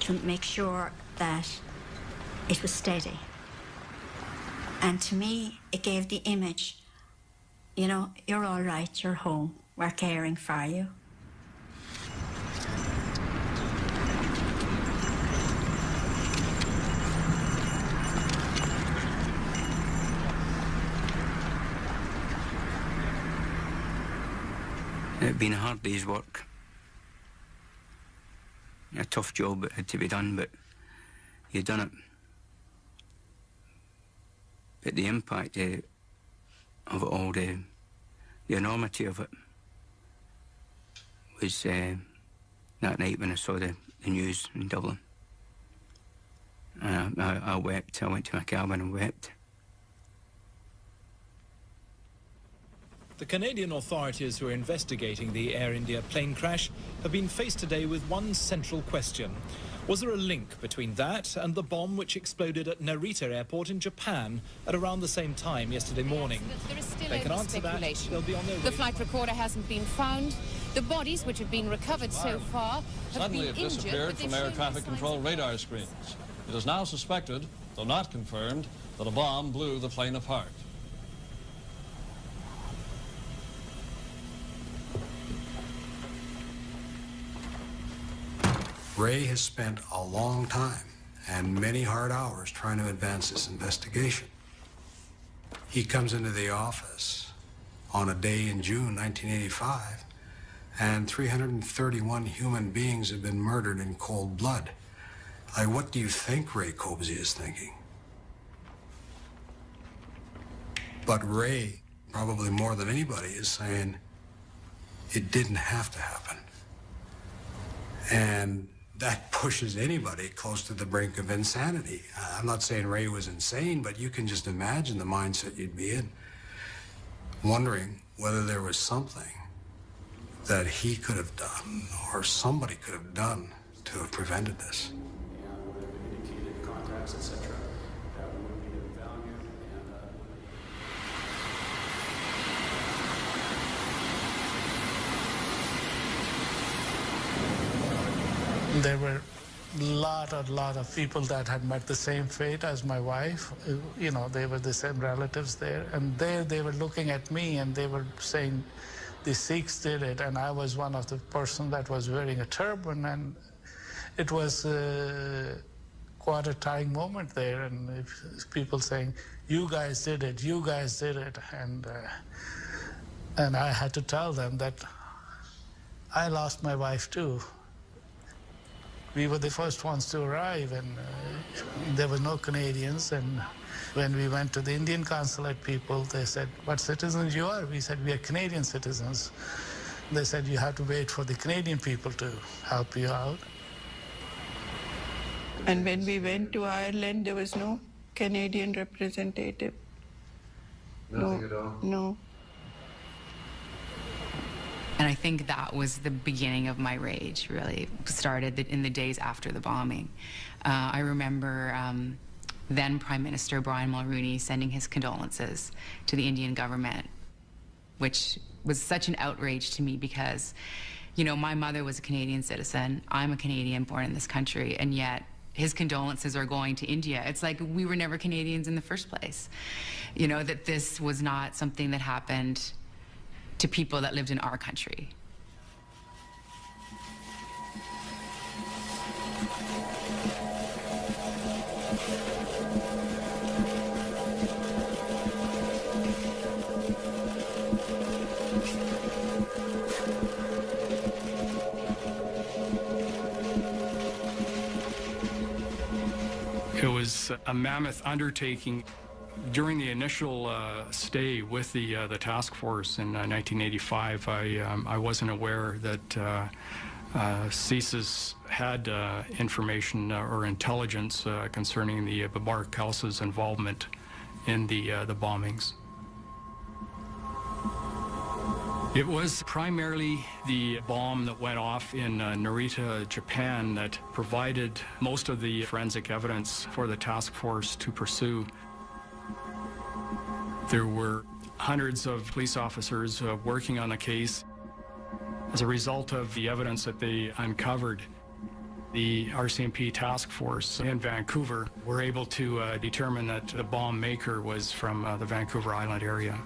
to make sure that it was steady. And to me, it gave the image, you know, you're all right, you're home, we're caring for you. It had been a hard day's work. A tough job, it had to be done, but you'd done it. But the impact of it all, the enormity of it, was that night when I saw the news in Dublin. I wept. I went to my cabin and wept. The Canadian authorities who are investigating the Air India plane crash have been faced today with one central question. Was there a link between that and the bomb which exploded at Narita Airport in Japan at around the same time yesterday morning? There is still they can answer speculation. That. They'll be on their way. The flight recorder hasn't been found. The bodies which have been recovered so far have suddenly been it disappeared from air traffic control radar screens. It is now suspected, though not confirmed, that a bomb blew the plane apart. Ray has spent a long time and many hard hours trying to advance this investigation. He comes into the office on a day in June 1985, and 331 human beings have been murdered in cold blood. What do you think Ray Cobsey is thinking? But Ray, probably more than anybody, is saying it didn't have to happen. And that pushes anybody close to the brink of insanity. I'm not saying Ray was insane, but you can just imagine the mindset you'd be in, wondering whether there was something that he could have done or somebody could have done to have prevented this. Indicated contacts, etc. That would be of value. There were a lot of people that had met the same fate as my wife. You know, they were the same relatives there. And there they were looking at me and they were saying, the Sikhs did it. And I was one of the person that was wearing a turban. And it was quite a trying moment there. And people saying, you guys did it, you guys did it. And I had to tell them that I lost my wife too. We were the first ones to arrive, and there were no Canadians. And when we went to the Indian consulate people, they said, what citizens you are? We said, we are Canadian citizens. They said, you have to wait for the Canadian people to help you out. And when we went to Ireland, there was no Canadian representative. Nothing at all? No. And I think that was the beginning of my rage, really. It started in the days after the bombing. I remember then Prime Minister Brian Mulroney sending his condolences to the Indian government, which was such an outrage to me because, you know, my mother was a Canadian citizen. I'm a Canadian born in this country, and yet his condolences are going to India. It's like we were never Canadians in the first place. You know, that this was not something that happened to people that lived in our country. It was a mammoth undertaking. During the initial stay with the task force in 1985, I wasn't aware that CSIS had information or intelligence concerning the Babar Khalsa's involvement in the bombings. It was primarily the bomb that went off in Narita, Japan, that provided most of the forensic evidence for the task force to pursue. There were hundreds of police officers working on the case. As a result of the evidence that they uncovered, the RCMP task force in Vancouver were able to determine that the bomb maker was from the Vancouver Island area.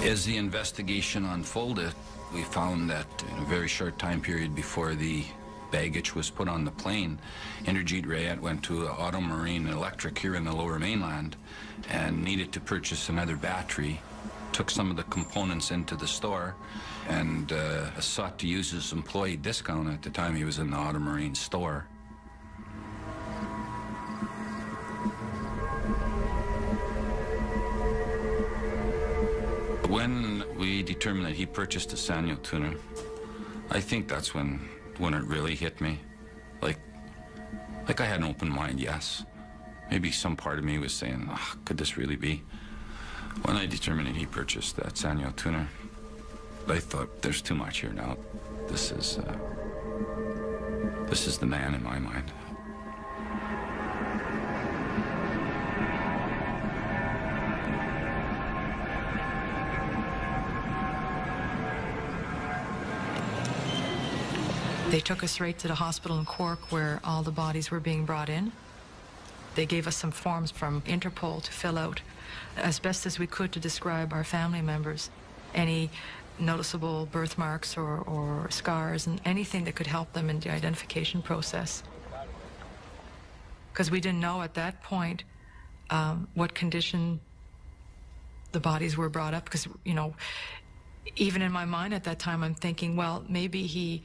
As the investigation unfolded, we found that in a very short time period before the baggage was put on the plane, Inderjeet Rayat went to Auto Marine Electric here in the Lower Mainland and needed to purchase another battery, took some of the components into the store, and sought to use his employee discount at the time he was in the Auto Marine store. When we determined that he purchased a Sanyo tuner, I think that's when it really hit me. Like I had an open mind, yes. Maybe some part of me was saying, oh, could this really be? When I determined that he purchased that Sanyo tuner, I thought, there's too much here now. This is the man in my mind. They took us right to the hospital in Cork where all the bodies were being brought in. They gave us some forms from Interpol to fill out as best as we could to describe our family members, any noticeable birthmarks or scars and anything that could help them in the identification process. Because we didn't know at that point what condition the bodies were brought up, because, you know, even in my mind at that time I'm thinking, well, maybe he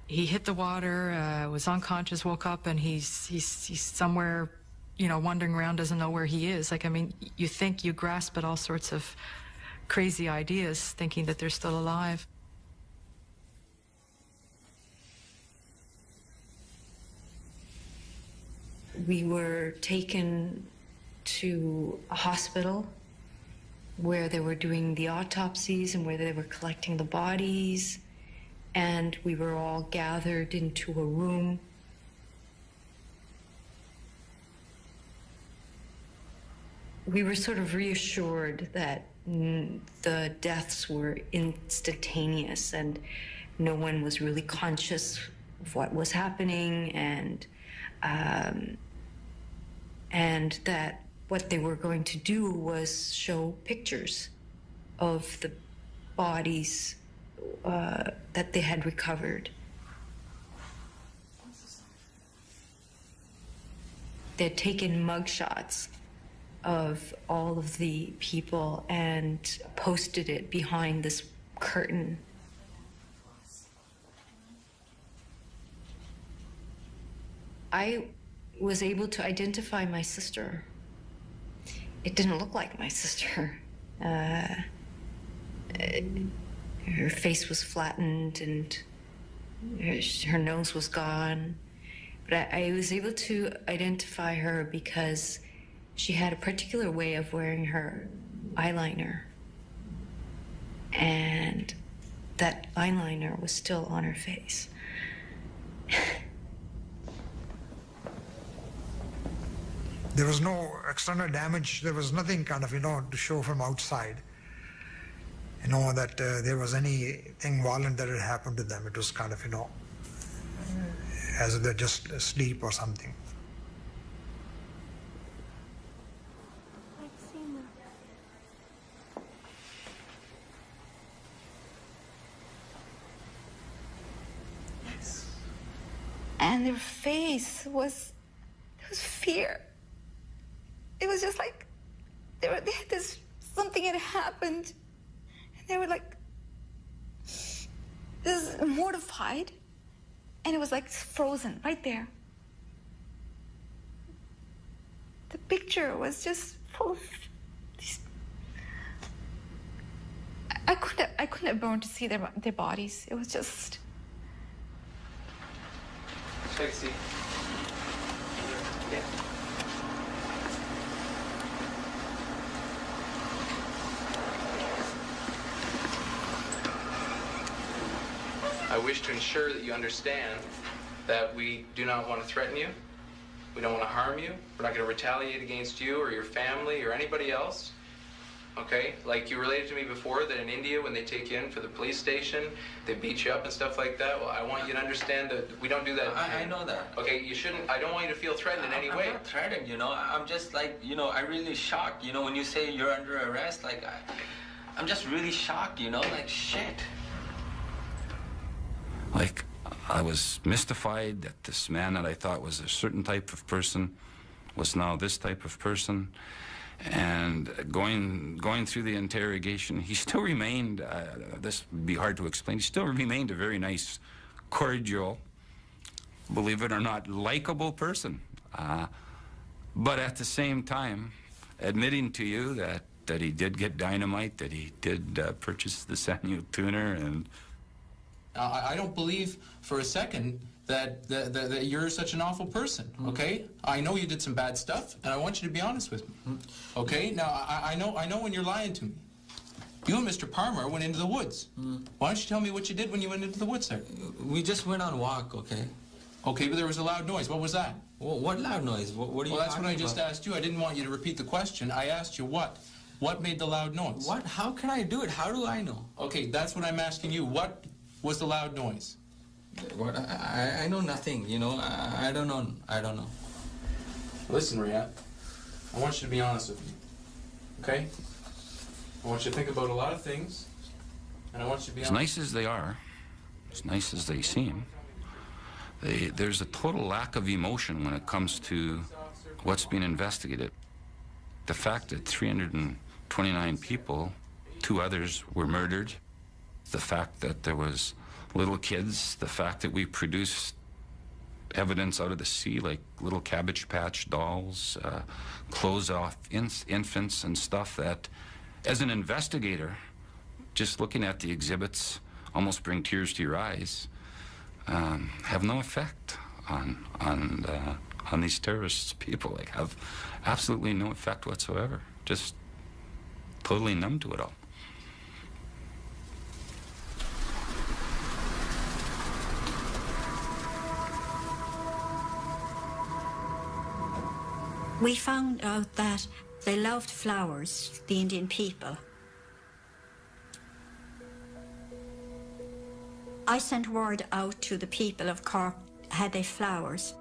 hit the water, was unconscious, woke up, and he's somewhere, you know, wandering around, doesn't know where he is. Like, I mean, you think, you grasp at all sorts of crazy ideas, thinking that they're still alive. We were taken to a hospital where they were doing the autopsies and where they were collecting the bodies. And we were all gathered into a room. We were sort of reassured that the deaths were instantaneous and no one was really conscious of what was happening, and that what they were going to do was show pictures of the bodies that they had recovered. They had taken mugshots of all of the people and posted it behind this curtain. I was able to identify my sister. It didn't look like my sister. Her face was flattened and her nose was gone. But I was able to identify her because she had a particular way of wearing her eyeliner. And that eyeliner was still on her face. There was no external damage. There was nothing kind of, to show from outside, that there was anything violent that had happened to them. It was kind of, as if they're just asleep or something. And their face was fear. It was just like they had this, something had happened, and they were like this mortified, and it was like frozen right there. The picture was just full of these. I couldn't have borne to see their bodies. It was just. Sexy. wish to ensure that you understand that we do not want to threaten you. We don't want to harm you. We're not going to retaliate against you or your family or anybody else. Okay? Like you related to me before that in India, when they take you in for the police station, they beat you up and stuff like that. Well, I want you to understand that we don't do that. I know that. Okay, you shouldn't. I don't want you to feel threatened in any way. I'm not threatened, you know. I'm just like, you know, I'm really shocked. You know, when you say you're under arrest, like, I'm just really shocked, you know, like, shit. Like, I was mystified that this man that I thought was a certain type of person was now this type of person. And going through the interrogation, he still remained, this would be hard to explain, he still remained a very nice, cordial, believe it or not, likable person. But at the same time, admitting to you that he did get dynamite, that he did purchase the Samuel tuner, and... I don't believe for a second that you're such an awful person, okay? I know you did some bad stuff, and I want you to be honest with me, okay? Now, I know when you're lying to me. You and Mr. Palmer went into the woods. Why don't you tell me what you did when you went into the woods, sir? We just went on a walk, okay? Okay, but there was a loud noise. What was that? Well, what loud noise? What are you Well, that's what I talking just about? asked you. I didn't want you to repeat the question. I asked you what? What made the loud noise? What? How can I do it? How do I know? Okay, that's what I'm asking you. What was the loud noise? What? I know nothing, you know. I don't know. I don't know. Listen, Riyad, I want you to be honest with me, okay? I want you to think about a lot of things, and I want you to be As honest. nice as they are, as nice as they seem, there's a total lack of emotion when it comes to what's being investigated. The fact that 329 people, 2 others were murdered, the fact that there was little kids, the fact that we produced evidence out of the sea like little Cabbage Patch dolls, clothes off infants and stuff that, as an investigator, just looking at the exhibits, almost bring tears to your eyes, have no effect on these terrorists people. Like, have absolutely no effect whatsoever. Just totally numb to it all. We found out that they loved flowers, the Indian people. I sent word out to the people of Cork, had they flowers.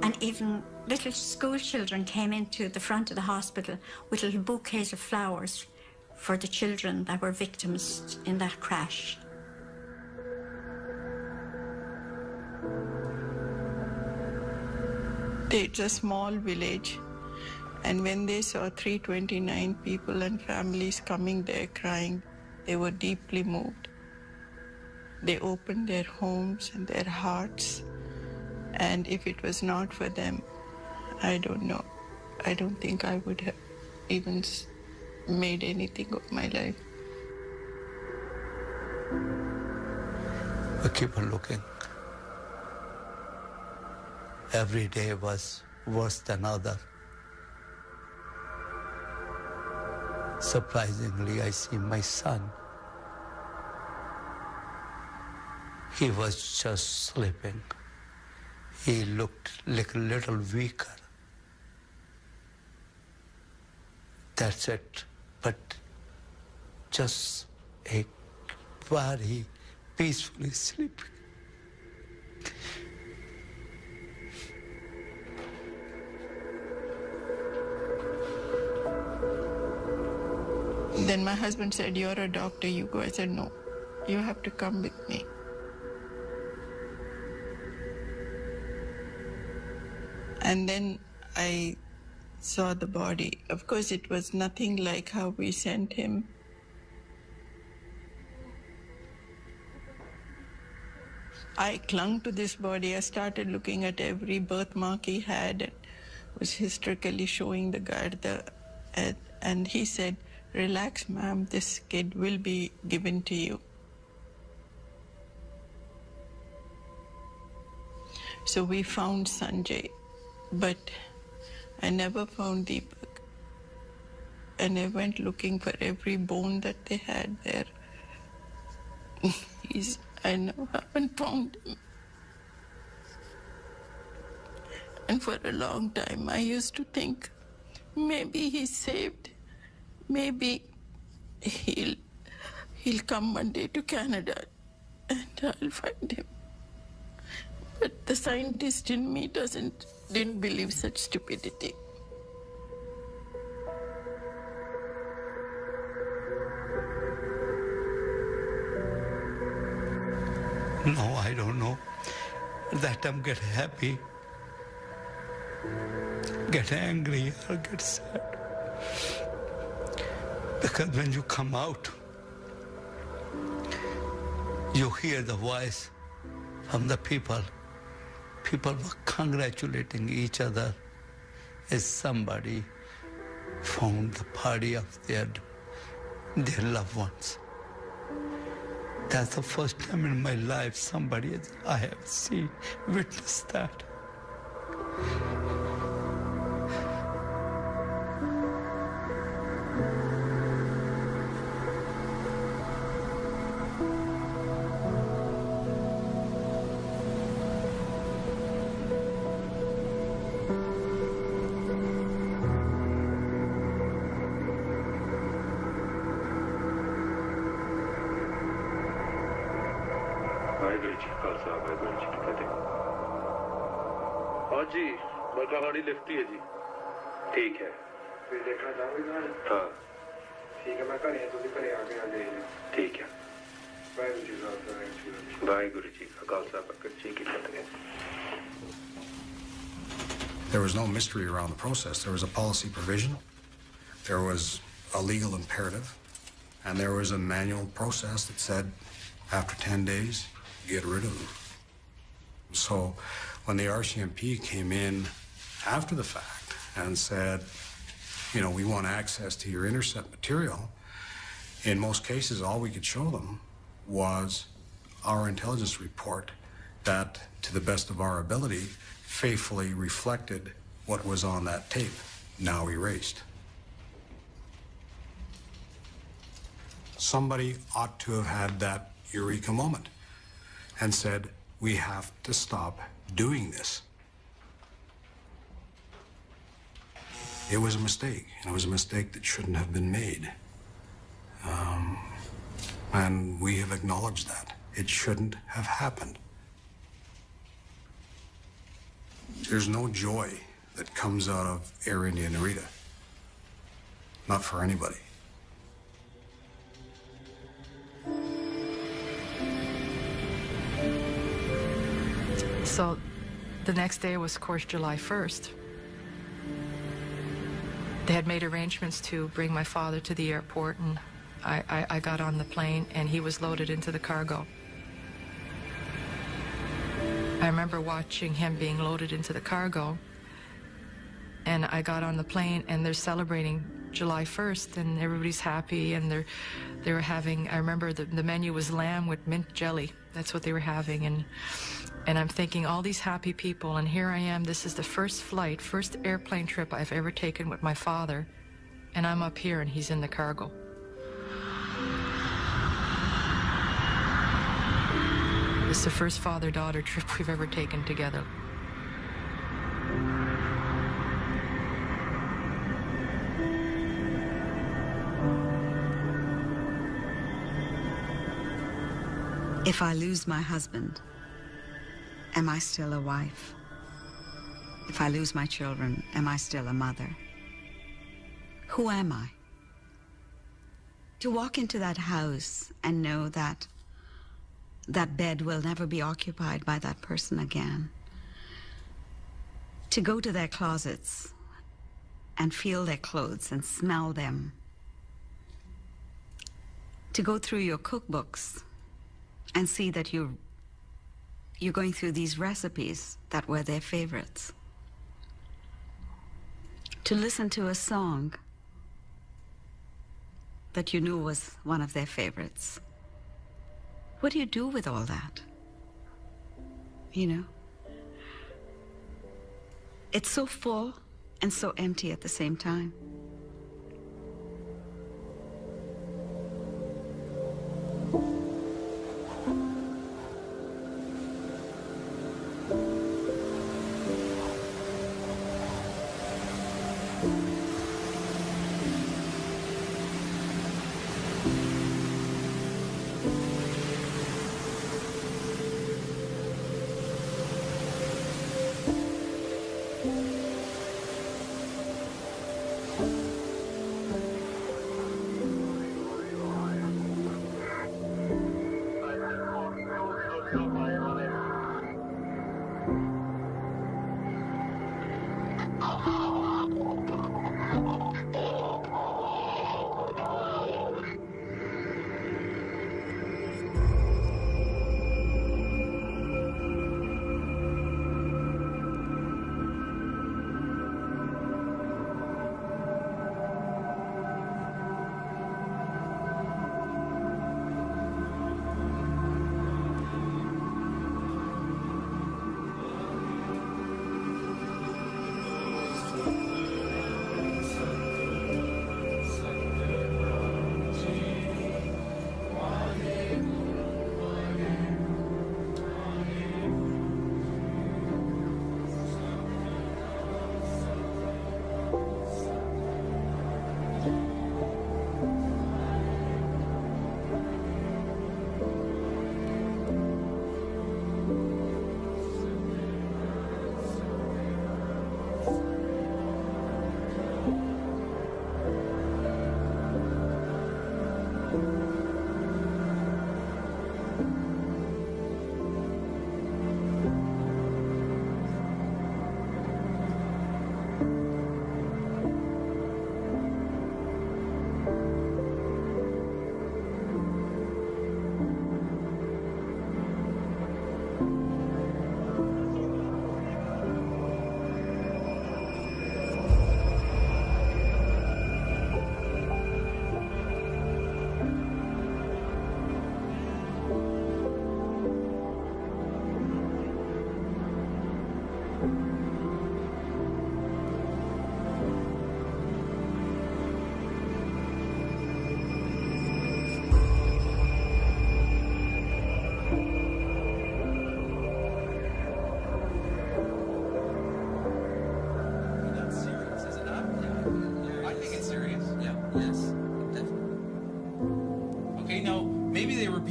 And even little school children came into the front of the hospital with little bouquets of flowers for the children that were victims in that crash. It's a small village, and when they saw 329 people and families coming there crying, they were deeply moved. They opened their homes and their hearts, and if it was not for them, I don't know. I don't think I would have even made anything of my life. We keep on looking. Every day was worse than other. Surprisingly, I see my son. He was just sleeping. He looked like a little weaker. That's it. But just a very peacefully sleeping. Then my husband said, "You're a doctor, you go." I said, "No, you have to come with me." And then I saw the body. Of course, it was nothing like how we sent him. I clung to this body. I started looking at every birthmark he had and was hysterically showing the guard and he said, "Relax, ma'am, this kid will be given to you." So we found Sanjay, but I never found Deepak. And I went looking for every bone that they had there. I know I haven't found him. And for a long time, I used to think, maybe he's saved. Maybe he'll come one day to Canada and I'll find him. But the scientist in me didn't believe such stupidity. No, I don't know. That time get happy, get angry, or get sad. Because when you come out, you hear the voice from the people. People were congratulating each other as somebody found the body of their loved ones. That's the first time in my life I have witnessed that. हाँ जी मैं कहानी लिखती है जी ठीक है फिर देखना चाहोगे हाँ ठीक है मैं घर आ गया ठीक है वाहिगुरु जी का खालसा वाहिगुरु जी की फतेह. There was no mystery around the process. There was a policy provision, there was a legal imperative, and there was a manual process that said after 10 days, get rid of them. So when the RCMP came in after the fact and said, you know, we want access to your intercept material, in most cases, all we could show them was our intelligence report that, to the best of our ability, faithfully reflected what was on that tape, now erased. Somebody ought to have had that eureka moment and said, we have to stop doing this. It was a mistake, and it was a mistake that shouldn't have been made. And we have acknowledged that. It shouldn't have happened. There's no joy that comes out of Air India Narita. Not for anybody. So the next day was, of course, July 1st. They had made arrangements to bring my father to the airport, and I got on the plane, and he was loaded into the cargo. I remember watching him being loaded into the cargo, and I got on the plane, and they're celebrating July 1st, and everybody's happy, and they were having, I remember the menu was lamb with mint jelly. That's what they were having, and I'm thinking, all these happy people, and here I am, this is the first airplane trip I've ever taken with my father, and I'm up here, and he's in the cargo. It's the first father-daughter trip we've ever taken together. If I lose my husband, am I still a wife? If I lose my children, am I still a mother? Who am I? To walk into that house and know that that bed will never be occupied by that person again. To go to their closets and feel their clothes and smell them. To go through your cookbooks and see that you're going through these recipes that were their favorites. To listen to a song that you knew was one of their favorites. What do you do with all that? You know? It's so full and so empty at the same time.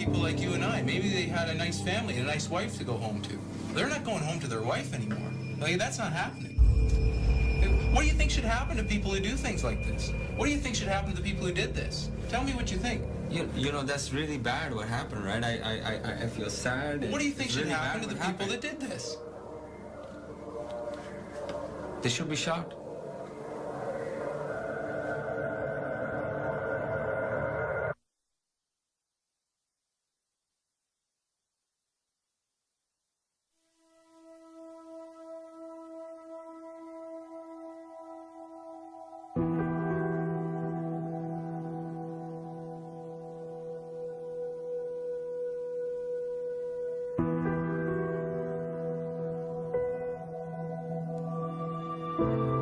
people like you and I. Maybe they had a nice family, a nice wife to go home to. They're not going home to their wife anymore. Like, that's not happening. What do you think should happen to people who do things like this? What do you think should happen to the people who did this? Tell me what you think. You know, that's really bad what happened, right? I feel sad. What do you think should happen to the people that did this? They should be shot. you.